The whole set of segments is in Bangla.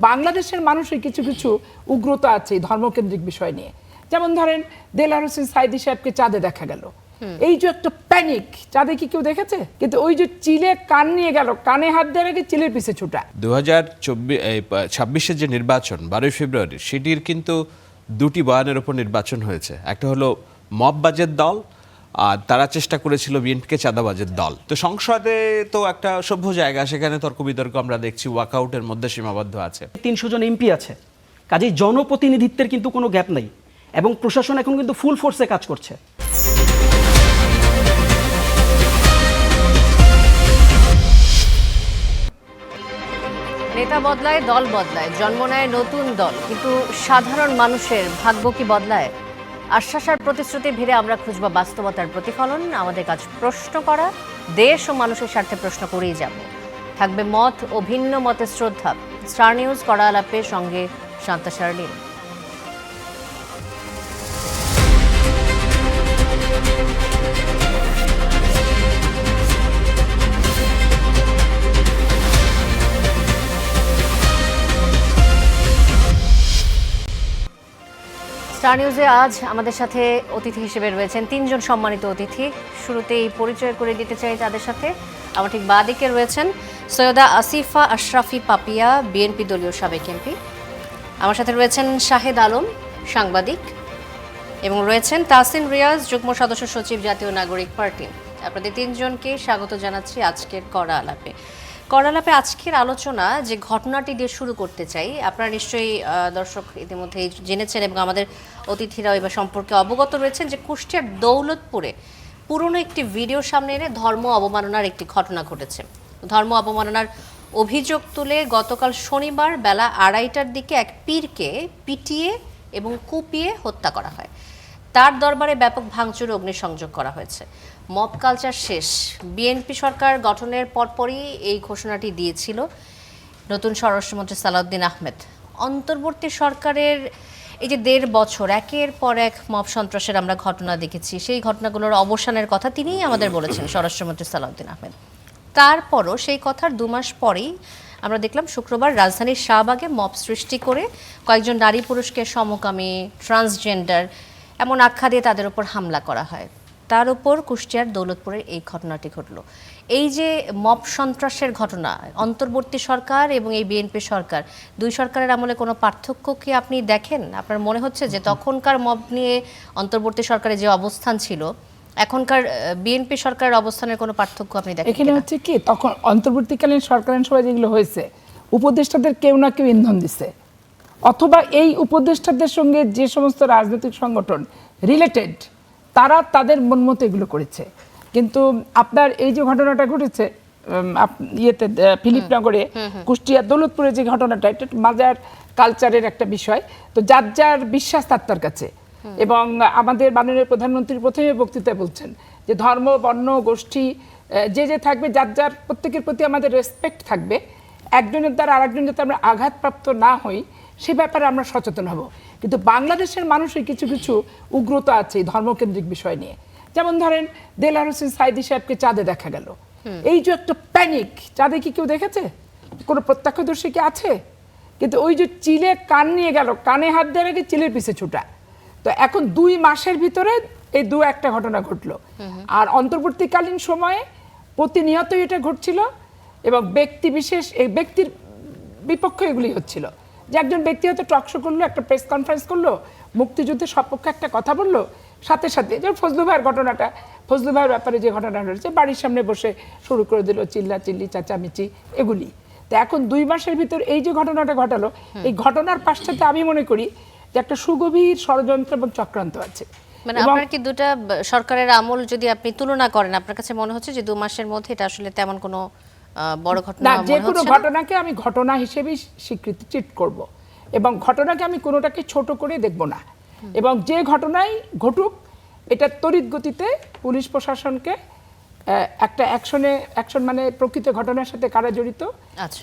বাংলাদেশের মানুষের কিছু কিছু উগ্রতা আছে ধর্মকেন্দ্রিক বিষয় নিয়ে। যেমন ধরেন দেলার হোসেন সাইদি সাহেবকে চাঁদে দেখা গেল, এই যে একটা প্যানিক, চাঁদে কি কেউ দেখেছে? কিন্তু ওই যে চিলে কান নিয়ে গেল, কানে হাত দেওয়ার আগে চিলের পিছে ছুটা। 2026-এর যে নির্বাচন 12 ফেব্রুয়ারি, সেটির কিন্তু দুটি বয়ানের উপর নির্বাচন হয়েছে। একটা হলো মববাজের দল, আর তারা চেষ্টা করেছিল বিএনপিকে চাঁদাবাজের দল। তো সংসদে তো একটা সভ্য জায়গা, সেখানে তর্ক বিতর্ক আমরা দেখছি ওয়াকআউটের মধ্যে সীমাবদ্ধ আছে। 300 জন এমপি আছে, কাজেই জনপ্রতিনিধিত্বের কিন্তু কোনো গ্যাপ নেই এবং প্রশাসন এখন কিন্তু ফুল ফোর্সে কাজ করছে। নেতা বদলায়, দল বদলায়, জন্ম নেয় নতুন দল, কিন্তু সাধারণ মানুষের ভাগ্য কি বদলায়? আশ্বাস আর প্রতিশ্রুতির ভিড়ে আমরা খুঁজব বাস্তবতার প্রতিফলন। আমাদের কাজ প্রশ্ন করা, দেশ ও মানুষের স্বার্থে প্রশ্ন করেই যাব। থাকবে মত ও ভিন্ন মতের শ্রদ্ধা। স্টার নিউজ কড়া আলাপের সঙ্গে শান্তা শারলিন। স্টার নিউজে আজ আমাদের সাথে অতিথি হিসেবে রয়েছেন তিনজন সম্মানিত অতিথি। শুরুতেই পরিচয় করে দিতে চাই তাদের সাথে। আমার ঠিক বাদিকে রয়েছেন সৈয়দা আসিফা আশরাফি পাপিয়া, বিএনপি দলীয় সাবেক এমপি। আমার সাথে রয়েছেন শাহেদ আলম, সাংবাদিক, এবং রয়েছেন তাসিন রিয়াজ, যুগ্ম সদস্য সচিব, জাতীয় নাগরিক পার্টি। আপনাদের তিনজনকে স্বাগত জানাচ্ছি আজকের কড়া আলাপে। আজকের আলোচনা যে ঘটনাটি দিয়ে শুরু করতে চাই, আপনারা নিশ্চয়ই দর্শক ইতিমধ্যেই জেনেছেন এবং আমাদের অতিথিরাও এবার সম্পর্কে অবগত রয়েছেন যে কুষ্টিয়ার দৌলতপুরে পুরনো একটি ভিডিও সামনে এনে ধর্ম অবমাননার একটি ঘটনা ঘটেছে। ধর্ম অবমাননার অভিযোগ তুলে গতকাল শনিবার বেলা 2:30টার দিকে এক পীরকে পিটিয়ে এবং কুপিয়ে হত্যা করা হয়। তার দরবারে ব্যাপক ভাঙচুর, অগ্নিসংযোগ করা হয়েছে। মব কালচার শেষ। বিএনপি সরকার গঠনের পরপরই এই ঘোষণাটি দিয়েছিল নতুন স্বরাষ্ট্রমন্ত্রী সালাউদ্দিন আহমেদ। অন্তর্বর্তী সরকারের এই যে 1.5 বছর একের পর এক মব সন্ত্রাসের আমরা ঘটনা দেখেছি, সেই ঘটনাগুলোর অবসানের কথা তিনিই আমাদের বলেছেন, স্বরাষ্ট্রমন্ত্রী সালাউদ্দিন আহমেদ। তারপরও সেই কথার 2 মাস পরেই আমরা দেখলাম শুক্রবার রাজধানীর শাহবাগে মব সৃষ্টি করে কয়েকজন নারী পুরুষকে সমকামী, ট্রান্সজেন্ডার এমন আখ্যা দিয়ে তাদের উপর হামলা করা হয়। তার উপর কুষ্টিয়ার দৌলতপুরের এই ঘটনাটি ঘটল। এই যে মব সন্ত্রাসের ঘটনা, অন্তর্বর্তী সরকার এবং এই বিএনপি সরকার, দুই সরকারের আমলে কোনো পার্থক্য কি আপনি দেখেন? আপনার মনে হচ্ছে যে তখনকার মব নিয়ে অন্তর্বর্তী সরকারের যে অবস্থান ছিল, এখনকার বিএনপি সরকারের অবস্থানের কোনো পার্থক্য আপনি দেখেন? এখানে হচ্ছে কি, তখন অন্তর্বর্তীকালীন সরকারের সবাই যেগুলো হয়েছে, উপদেষ্টাদের কেউ না কেউ ইন্ধন দিছে, অথবা এই উপদেষ্টাদের সঙ্গে যে সমস্ত রাজনৈতিক সংগঠন রিলেটেড তারা তাদের মন মতো এগুলো করেছে। কিন্তু আপনার এই যে ঘটনাটা ঘটেছে ইয়েতে ফিলিপনগরে, কুষ্টিয়া দৌলতপুরে যে ঘটনাটা, এটা মাজার কালচারের একটা বিষয়। তো যার যার বিশ্বাস তার কাছে, এবং আমাদের মাননীয় প্রধানমন্ত্রী প্রথমে বক্তৃতায় বলছেন যে ধর্ম, বর্ণ, গোষ্ঠী যে থাকবে, যার যার প্রত্যেকের প্রতি আমাদের রেসপেক্ট থাকবে, একজনের দ্বারা আরেকজন যাতে আমরা আঘাতপ্রাপ্ত না হই সে ব্যাপারে আমরা সচেতন হব। কিন্তু বাংলাদেশের মানুষের কিছু কিছু উগ্রতা আছে ধর্মকেন্দ্রিক বিষয় নিয়ে। যেমন ধরেন দেলার হোসেন সাইদি সাহেবকে চাঁদে দেখা গেল, এই যে একটা প্যানিক, চাঁদে কি কেউ দেখেছে? কোনো প্রত্যক্ষদর্শী কি আছে? কিন্তু ওই যে চিলে কান নিয়ে গেল, কানে হাত দেওয়ার আগে চিলের পিছে ছুটা। তো এখন 2 মাসের ভিতরে এই 2-1টা ঘটনা ঘটলো। আর অন্তর্বর্তীকালীন সময়ে প্রতিনিয়তই এটা ঘটছিল এবং ব্যক্তি বিশেষ, এই ব্যক্তির বিপক্ষে এগুলি হচ্ছিল। যে একজন ব্যক্তি হয়তো টকশো করলো, একটা প্রেস কনফারেন্স করলো, মুক্তিযুদ্ধের সপক্ষে একটা কথা বললো, সাথে সাথে যেমন ফজলু ভাইয়ের ঘটনাটা, ফজলু ভাইয়ের ব্যাপারে যে ঘটনা ঘটেছে, বাড়ির সামনে বসে শুরু করে দিল চিল্লাচিল্লি, চাচামিচি, এগুলি। তো এখন 2 মাসের ভিতর এই যে ঘটনাটা ঘটালো, এই ঘটনার পাশটাতে আমি মনে করি যে একটা সুগভীর ষড়যন্ত্র এবং চক্রান্ত আছে। মানে আপনার কি দুটা সরকারের আমল যদি আপনি তুলনা করেন, আপনার কাছে মনে হচ্ছে যে 2 মাসের মধ্যে এটা আসলে তেমন কোনো বড় ঘটনা না, মনে যে হচ্ছে কোনো না? ঘটনাকে আমি ঘটনা হিসেবেই স্বীকৃতি ট্রিট করব, এবং ঘটনাকে আমি কোনোটাকে ছোট করে দেখব না। এবং যে ঘটনাই ঘটুক, এটা তড়িৎ গতিতে পুলিশ প্রশাসনকে একটা অ্যাকশন মানে প্রকৃত ঘটনার সাথে কারা জড়িত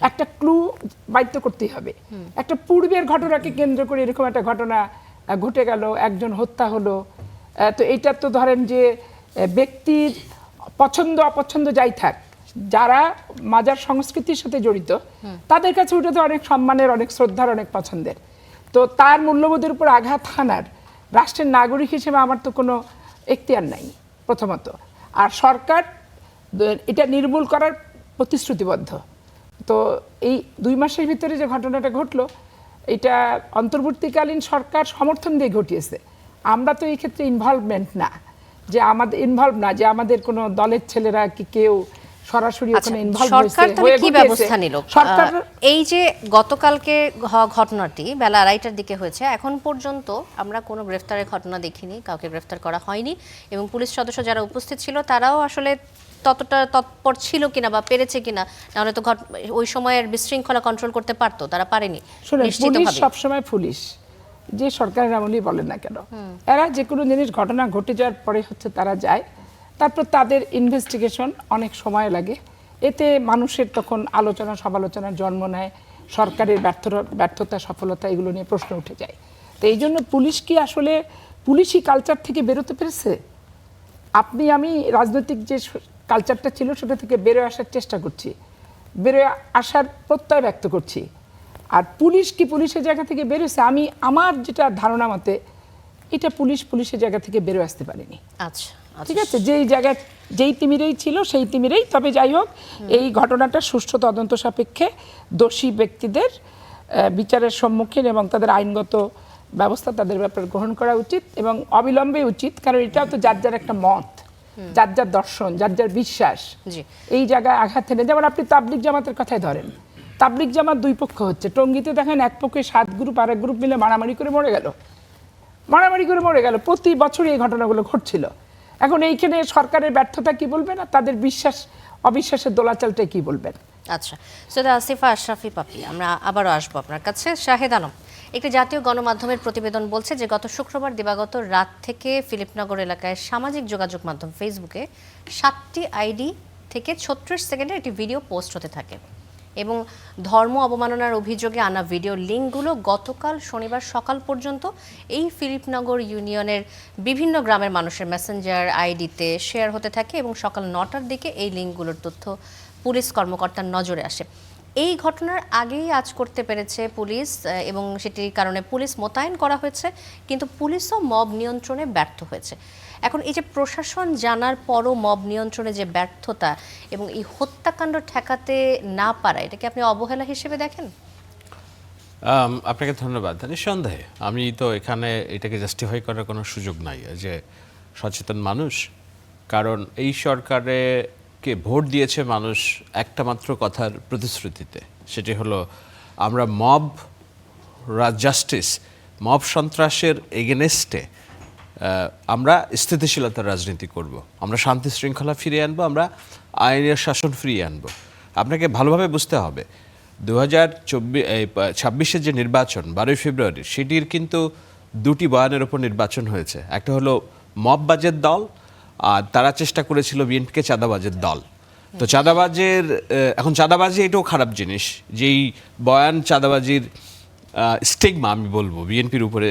একটা ক্লু বাইর করতেই হবে। একটা পূর্বের ঘটনাকে কেন্দ্র করে এরকম একটা ঘটনা ঘটে গেল, একজন হত্যা হলো, তো এইটা তো ধরেন যে ব্যক্তির পছন্দ অপছন্দ যাই থাক, যারা মাজার সংস্কৃতির সাথে জড়িত তাদের কাছে ওটা তো অনেক সম্মানের, অনেক শ্রদ্ধার, অনেক পছন্দের। তো তার মূল্যবোধের উপর আঘাত হানার রাষ্ট্রের নাগরিক হিসেবে আমার তো কোনো এখতিয়ার নাই প্রথমত। আর সরকার এটা নির্মূল করার প্রতিশ্রুতিবদ্ধ। তো এই 2 মাসের ভিতরে যে ঘটনাটা ঘটলো, এটা অন্তর্বর্তীকালীন সরকার সমর্থন দিয়ে ঘটিয়েছে। আমরা তো এই ক্ষেত্রে ইনভলভমেন্ট না, যে আমাদের কোনো দলের ছেলেরা কি কেউ সরাসরি ওখানে ইনভলভ হয়েছে। সরকার তাহলে কি ব্যবস্থা নিল? সরকার এই যে গতকালকে ঘটনাটি বেলা 2:30টার দিকে হয়েছে, এখন পর্যন্ত আমরা কোনো গ্রেফতারের ঘটনা দেখিনি, কাউকে গ্রেফতার করা হয়নি, এবং পুলিশ সদস্য যারা উপস্থিত ছিল তারাও আসলে ততটা তৎপর ছিল কিনা বা পেরেছে কিনা, নাহলে তো ওই সময়ের বিশৃঙ্খলা কন্ট্রোল করতে পারতো, তারা পারেনি। পুলিশ সবসময় পুলিশ যে সরকারের আমলেই বলেন না কেন, এরা যে কোনো জিনিস ঘটনা ঘটে যাওয়ার পরে হচ্ছে তারা যায়, তারপর তাদের ইনভেস্টিগেশন অনেক সময় লাগে। এতে মানুষের তখন আলোচনা সমালোচনার জন্ম নেয়, সরকারের ব্যর্থতা সফলতা এগুলো নিয়ে প্রশ্ন উঠে যায়। তো এই জন্য পুলিশ কি আসলে পুলিশি কালচার থেকে বেরোতে পেরেছে? আমি রাজনৈতিক যে কালচারটা ছিল সেটা থেকে বেরোয় আসার চেষ্টা করছি, বেরোয় আসার প্রত্যয় ব্যক্ত করছি। আর পুলিশ কি পুলিশের জায়গা থেকে বেরোছে? আমার যেটা ধারণা মতে এটা পুলিশের জায়গা থেকে বেরোয় আসতে পারেনি। আচ্ছা, ঠিক আছে, যেই তিমিরেই ছিল সেই তিমিরেই। তবে যাই হোক, এই ঘটনাটা সুষ্ঠু তদন্ত সাপেক্ষে দোষী ব্যক্তিদের বিচারের সম্মুখীন এবং তাদের আইনগত ব্যবস্থা তাদের ব্যাপারে গ্রহণ করা উচিত এবং অবিলম্বে উচিত। কারণ এটাও তো যার যার একটা মত, যার যার দর্শন, যার যার বিশ্বাস, এই জায়গায় আঘাত হেনে। যেমন আপনি তাবলিগ জামাতের কথাই ধরেন, তাবলিগ জামাত 2 পক্ষ হচ্ছে। টঙ্গীতে দেখেন এক পক্ষে 7 গ্রুপ আর এক গ্রুপ মিলে মারামারি করে মরে গেল। প্রতি বছরই এই ঘটনাগুলো ঘটছিল। এখন এইখানে সরকারের ব্যর্থতা কি বলবেন, আর তাদের অবিশ্বাসের দোলাচলটাই কি বলবেন? আচ্ছা, সৈয়দা আসিফা আশরাফি পাপি, আমরা আবারও আসবো আপনার কাছে। শাহেদ আলম, একটি জাতীয় গণমাধ্যমের প্রতিবেদন বলছে যে গত শুক্রবার দিবাগত রাত থেকে ফিলিপনগর এলাকায় সামাজিক যোগাযোগ মাধ্যম ফেসবুকে 7টি আইডি থেকে 36 সেকেন্ডের একটি ভিডিও পোস্ট হতে থাকে এবং ধর্ম অবমাননার অভিযোগে আনা ভিডিও লিঙ্কগুলো গতকাল শনিবার সকাল পর্যন্ত এই ফিলিপনগর ইউনিয়নের বিভিন্ন গ্রামের মানুষের মেসেঞ্জার আইডিতে শেয়ার হতে থাকে এবং সকাল 9টার দিকে এই লিঙ্কগুলোর তথ্য পুলিশ কর্মকর্তার নজরে আসে। এই ঘটনার আগেই আজ করতে পেরেছে পুলিশ এবং সেটির কারণে পুলিশ মোতায়েন করা হয়েছে, কিন্তু পুলিশও মব নিয়ন্ত্রণে ব্যর্থ হয়েছে। এখন এই যে প্রশাসন জানার পরও মব নিয়ন্ত্রণে যে ব্যর্থতা এবং এই হত্যাকাণ্ড ঠেকাতে না পারা, এটাকে আপনি অবহেলা হিসেবে দেখেন? আপনাকে ধন্যবাদ। নিঃসন্দেহে আমি তো এখানে এটাকে জাস্টিফাই করার কোনো সুযোগ নাই যে সচেতন মানুষ, কারণ এই সরকারকে ভোট দিয়েছে মানুষ একটা মাত্র কথার প্রতিশ্রুতিতে, সেটি হলো আমরা জাস্টিস, মব সন্ত্রাসের এগেনেস্টে আমরা স্থিতিশীলতার রাজনীতি করব, আমরা শান্তি শৃঙ্খলা ফিরিয়ে আনবো, আমরা আইনের শাসন ফিরিয়ে আনবো। আপনাকে ভালোভাবে বুঝতে হবে 2026 যে নির্বাচন 12 ফেব্রুয়ারি, সেটির কিন্তু 2টি বয়ানের উপর নির্বাচন হয়েছে। একটা হলো মববাজের দল, আর তারা চেষ্টা করেছিল বিএনপিকে চাঁদাবাজের দল। তো এখন চাঁদাবাজি এটাও খারাপ জিনিস, যেই বয়ান চাঁদাবাজির স্টিগমা আমি বলবো বিএনপির উপরে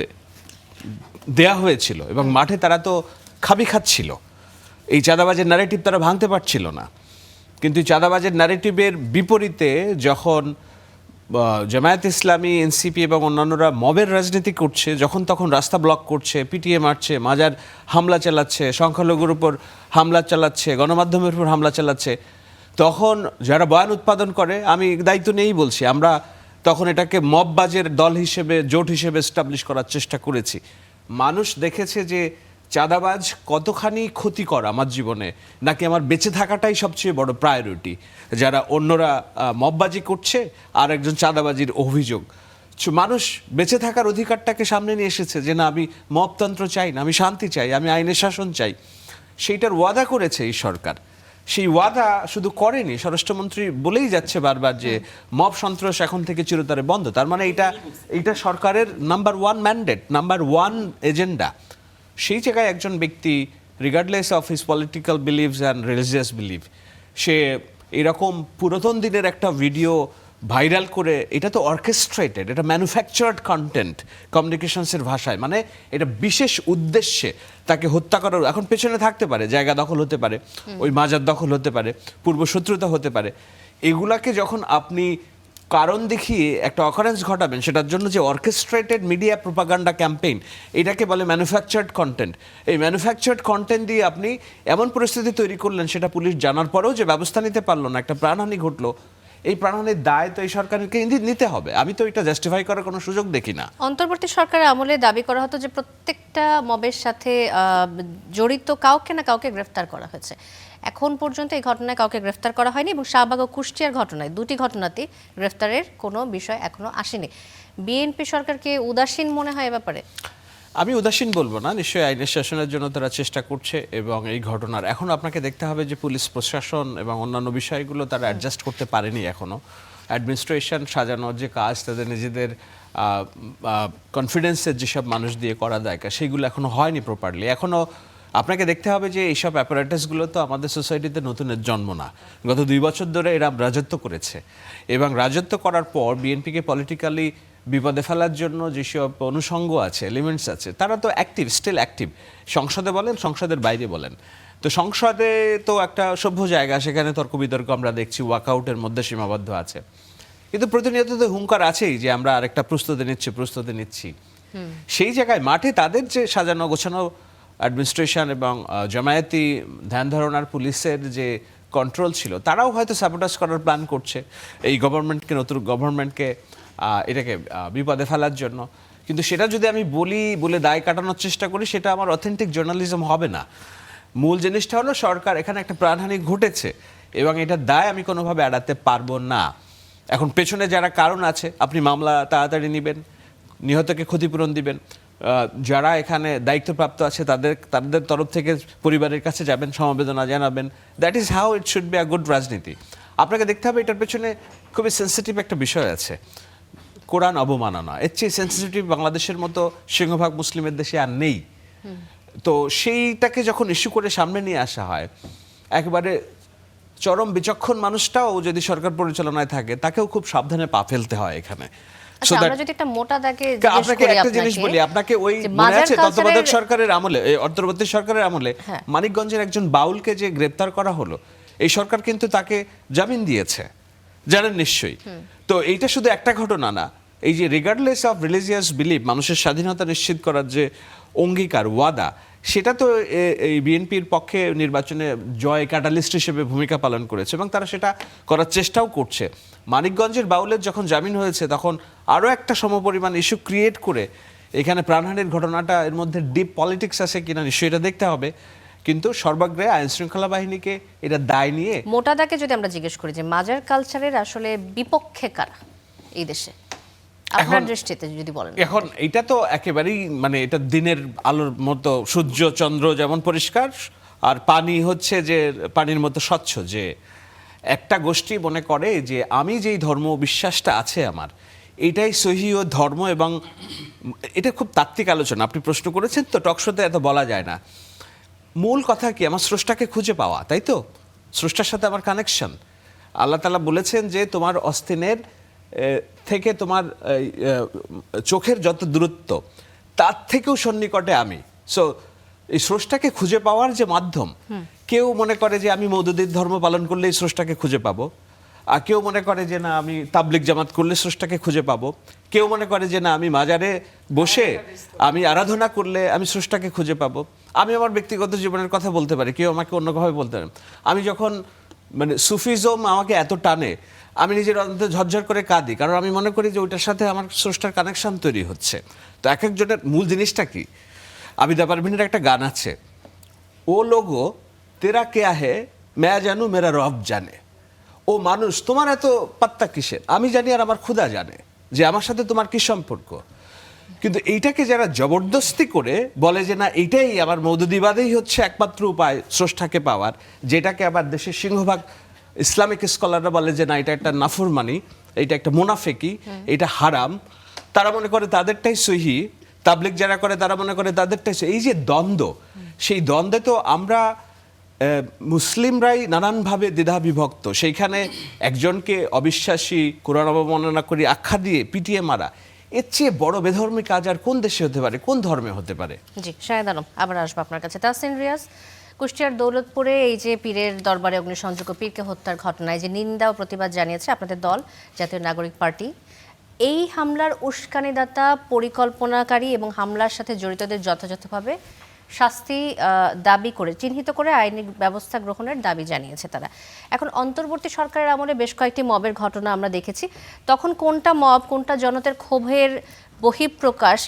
দেয়া হয়েছিল এবং মাঠে তারা তো খাচ্ছিল, এই চাঁদাবাজের ন্যারেটিভ তারা ভাঙতে পারছিল না। কিন্তু চাঁদাবাজের ন্যারেটিভের বিপরীতে যখন জামায়াত ইসলামী, এনসিপি এবং অন্যান্যরা মবের রাজনীতি করছে, যখন তখন রাস্তা ব্লক করছে, পিটিয়ে মারছে, মাজার হামলা চালাচ্ছে, সংখ্যালঘুর উপর হামলা চালাচ্ছে, গণমাধ্যমের উপর হামলা চালাচ্ছে, তখন যারা বয়ান উৎপাদন করে, আমি দায়িত্ব নিয়েই বলছি, আমরা তখন এটাকে মববাজের দল হিসেবে, জোট হিসেবে এস্টাবলিশ করার চেষ্টা করেছি। মানুষ দেখেছে যে চাঁদাবাজ কতখানি ক্ষতিকর আমার জীবনে, নাকি আমার বেঁচে থাকাটাই সবচেয়ে বড় প্রায়োরিটি। যারা অন্যরা মববাজি করছে আর একজন চাঁদাবাজির অভিযোগ, মানুষ বেঁচে থাকার অধিকারটাকে সামনে নিয়ে এসেছে যে না, আমি মবতন্ত্র চাই না, আমি শান্তি চাই, আমি আইনের শাসন চাই। সেইটার ওয়াদা করেছে এই সরকার। সেই ওয়াদা শুধু করেনি, স্বরাষ্ট্রমন্ত্রী বলেই যাচ্ছে বারবার যে মব সন্ত্রাস এখন থেকে চিরতরে বন্ধ। তার মানে এইটা সরকারের নাম্বার 1 ম্যান্ডেট, নাম্বার 1 এজেন্ডা। সেই জায়গায় একজন ব্যক্তি, regardless of his political beliefs and religious belief, সে এরকম পুরাতন দিনের একটা ভিডিও ভাইরাল করে, এটা তো অর্কেস্ট্রেটেড, এটা ম্যানুফ্যাকচার্ড কন্টেন্ট কমিউনিকেশনসের ভাষায়, মানে এটা বিশেষ উদ্দেশ্যে তাকে হত্যা করার, এখন পেছনে থাকতে পারে, জায়গা দখল হতে পারে, ওই মাজার দখল হতে পারে, পূর্বশত্রুতা হতে পারে, এগুলাকে যখন আপনি কারণ দেখিয়ে একটা অকারেন্স ঘটাবেন, সেটার জন্য যে অর্কেস্ট্রেটেড মিডিয়া প্রোপাগান্ডা ক্যাম্পেইন, এটাকে বলে ম্যানুফ্যাকচার্ড কন্টেন্ট। এই ম্যানুফ্যাকচার্ড কন্টেন্ট দিয়ে আপনি এমন পরিস্থিতি তৈরি করলেন, সেটা পুলিশ জানার পরেও যে ব্যবস্থা নিতে পারলো না, একটা প্রাণহানি ঘটলো, এই প্রাণহানির দায় তো এই সরকারকে নিতে হবে। আমি তো এটা জাস্টিফাই করার কোনো সুযোগ দেখি না। অন্তর্বর্তী সরকারের আমলে দাবি করা হতো যে প্রত্যেকটা মবের সাথে জড়িত কাউকে না কাউকে গ্রেফতার করা হয়েছে। এখন পর্যন্ত এই ঘটনায় কাউকে গ্রেফতার করা হয়নি এবং শাহবাগ ও কুষ্টিয়ার ঘটনায় দুটি ঘটনাতেই গ্রেফতারের কোনো বিষয় এখনো আসেনি। বিএনপি সরকারকে উদাসীন মনে হয় এ ব্যাপারে? আমি উদাসীন বলবো না, নিশ্চয়ই আইনের শাসনের জন্য তারা চেষ্টা করছে, এবং এই ঘটনার এখন আপনাকে দেখতে হবে যে পুলিশ প্রশাসন এবং অন্যান্য বিষয়গুলো তারা অ্যাডজাস্ট করতে পারেনি এখনো। অ্যাডমিনিস্ট্রেশন সাজানোর যে কাজ, তাদের নিজেদের কনফিডেন্সের যেসব মানুষ দিয়ে করা দায়কা, সেইগুলো এখনো হয়নি প্রপারলি। এখনো আপনাকে দেখতে হবে যে এইসব অ্যাপারেটাসগুলো তো আমাদের সোসাইটিতে নতুনের জন্ম না, গত 2 বছর ধরে এরা রাজত্ব করেছে, এবং রাজত্ব করার পর বিএনপিকে পলিটিক্যালি বিপদে ফেলার জন্য যেসব অনুষঙ্গ আছে, এলিমেন্টস আছে, তারা তো অ্যাক্টিভ, স্টিল অ্যাক্টিভ। সংসদে বলেন, সংসদের বাইরে বলেন, তো সংসদে তো একটা সভ্য জায়গা, সেখানে তর্ক বিতর্ক আমরা দেখছি ওয়াকআউটের মধ্যে সীমাবদ্ধ আছে, কিন্তু প্রতিনিয়ত তো হুঙ্কার আছেই যে আমরা আরেকটা প্রস্তুতি নিচ্ছি। সেই জায়গায় মাঠে তাদের যে সাজানো গোছানো অ্যাডমিনিস্ট্রেশন এবং জামায়াতি ধ্যান ধারণার পুলিশের যে কন্ট্রোল ছিল, তারাও হয়তো সাবোটাজ করার প্ল্যান করছে এই গভর্নমেন্টকে, নতুন গভর্নমেন্টকে এটাকে বিপদে ফেলার জন্য। কিন্তু সেটা যদি আমি বলে দায় কাটানোর চেষ্টা করি, সেটা আমার অথেন্টিক জার্নালিজম হবে না। মূল জিনিসটা হলো সরকার, এখানে একটা প্রাণহানি ঘটেছে এবং এটার দায় আমি কোনোভাবে এড়াতে পারবো না। এখন পেছনে যারা কারণ আছে, আপনি মামলা তাড়াতাড়ি নেবেন, নিহতকে ক্ষতিপূরণ দিবেন, যারা এখানে দায়িত্বপ্রাপ্ত আছে তাদের তরফ থেকে পরিবারের কাছে যাবেন, সমবেদনা জানাবেন। That is how it should be a good রাজনীতি। আপনাকে দেখতে হবে এটার পেছনে খুবই সেন্সিটিভ একটা বিষয় আছে, কোরআন অবমাননা। এর চেয়ে সেন্সিটিভ বাংলাদেশের মতো সিংহভাগ মুসলিমের দেশে আর নেই। তো সেইটাকে যখন ইস্যু করে সামনে নিয়ে আসা হয়, একেবারে চরম বিচক্ষণ মানুষটাও যদি সরকার পরিচালনায় থাকে, তাকেও খুব সাবধানে পা ফেলতে হয় এখানে। আমরা যদি একটা মোটা দাগে জিজ্ঞেস আপনাকে করি একটা জিনিস বলি, আপনাকে ওই মনে আছে তত্ত্বাবধায়ক সরকারের আমলে, অন্তর্বর্তী সরকারের আমলে মানিকগঞ্জের একজন বাউলকে যে গ্রেপ্তার করা হলো, এই সরকার কিন্তু তাকে জামিন দিয়েছে, জানেন নিশ্চয়ই। তো এইটা শুধু একটা ঘটনা না, এই যে রিগার্ডলেস অফ রিলিজিয়াস বিলিফ, মানুষের স্বাধীনতা নিশ্চিত করার যে অঙ্গীকার, ওয়াদা, সেটা তো এই বিএনপির পক্ষে নির্বাচনে জয় ক্যাটালিস্ট হিসেবে ভূমিকা পালন করেছে এবং তারা সেটা করার চেষ্টাও করছে। মানিকগঞ্জের বাউলের যখন জামিন হয়েছে, তখন আরও একটা সমপরিমাণ ইস্যু ক্রিয়েট করে এখানে প্রাণহানির ঘটনাটা, এর মধ্যে ডিপ পলিটিক্স আছে কিনা নিশ্চয়ই এটা দেখতে হবে। কিন্তু সর্বাগ্রে আইন শৃঙ্খলা বাহিনীকে এটা দায় নিয়ে, মোটা দাগে যদি আমরা জিজ্ঞেস করি যে মাজার কালচারের আসলে বিপক্ষে কারা এই দেশে, আপনার দৃষ্টিতে যদি বলেন। এখন এটা তো একেবারেই মানে এটা দিনের আলোর মতো, সূর্য চন্দ্র যেমন পরিষ্কার, আর পানি হচ্ছে যে পানির মতো স্বচ্ছ। যে একটা গোষ্ঠী মনে করে যে আমি যেই ধর্ম বিশ্বাসটা আছে আমার, এটাই সহি ও ধর্ম, এবং এটা খুব তাত্ত্বিক আলোচনা। আপনি প্রশ্ন করেছেন তো, টকশোতে এত বলা যায় না। মূল কথা কি, আমার স্রষ্টাকে খুঁজে পাওয়া, তাই তো? স্রষ্টার সাথে আমার কানেকশন। আল্লাহ তাআলা বলেছেন যে তোমার অস্তিনের থেকে তোমার চোখের যত দূরত্ব, তার থেকেও সন্নিকটে আমি। সো এই স্রষ্টাকে খুঁজে পাওয়ার যে মাধ্যম, কেউ মনে করে যে আমি মওদুদির ধর্ম পালন করলে এই স্রষ্টাকে খুঁজে পাবো, আর কেউ মনে করে যে না আমি তাবলিগ জামাত করলে স্রষ্টাকে খুঁজে পাবো, কেউ মনে করে যে না আমি মাজারে বসে আমি আরাধনা করলে আমি স্রষ্টাকে খুঁজে পাবো। আমি আমার ব্যক্তিগত জীবনের কথা বলতে পারি, কেউ আমাকে অন্যভাবে বলতে পারে। আমি যখন মানে সুফিজম আমাকে এত টানে, আমি নিজের অন্তরে ঝরঝর করে কাঁদি, কারণ আমি মনে করি যে ওইটার সাথে আমার স্রষ্টার কানেকশন তৈরি হচ্ছে। তো এক একজনের মূল জিনিসটা কি, আবিদা পারভিনের একটা গান আছে, ও লোগো তেরা কেয়া হে মেয়া জানু মেরা রব জানে। ও মানুষ, তোমার এত পাত্তা কিসের? আমি জানি আর আমার খুদা জানে যে আমার সাথে তোমার কি সম্পর্ক। কিন্তু এইটাকে যারা জবরদস্তি করে বলে যে না এইটাই আমার মওদুদিবাদেই হচ্ছে একমাত্র উপায় স্রষ্টাকে পাওয়ার, যেটাকে আবার দেশের সিংহভাগ ইসলামিক স্কলাররা বলে যে না এটা একটা নাফরমানি, এটা একটা মুনাফেকি, এটা হারাম, তারা মনে করে তাদেরটাই সহি। তাবলিগ যারা করে তারা মনে করে তাদেরটাই সহি। এই যে দ্বন্দ্ব, সেই দ্বন্দ্বে তো আমরা মুসলিমরাই নানানভাবে দ্বিধা বিভক্ত, সেইখানে একজনকে অবিশ্বাসী, কোরআন অবমাননা করে আখ্যা দিয়ে পিটিয়ে মারা, এর চেয়ে বড় বেধর্মী কাজ আর কোন দেশে হতে পারে, কোন ধর্মে হতে পারে? জি শাহেদ আলম, আবার আসবো আপনার কাছে। তাহসিন রিয়াজ, কুষ্টিয়ার দৌলতপুরে এই যে পীরের দরবারে অগ্নিসংযোগ ও পীরকে হত্যার ঘটনায় যে নিন্দা ও প্রতিবাদ জানিয়েছে আপনাদের দল জাতীয় নাগরিক পার্টি, এই হামলার উস্কানিদাতা, পরিকল্পনাকারী এবং হামলার সাথে জড়িতদের যথাযথভাবে শাস্তি দাবি করে, চিহ্নিত করে আইনি ব্যবস্থা গ্রহণের দাবি জানিয়েছে তারা। এখন অন্তর্বর্তী সরকারের আমলে বেশ কয়েকটি মবের ঘটনা আমরা দেখেছি, তখন কোনটা মব, কোনটা জনতার ক্ষোভের বহিঃপ্রকাশ,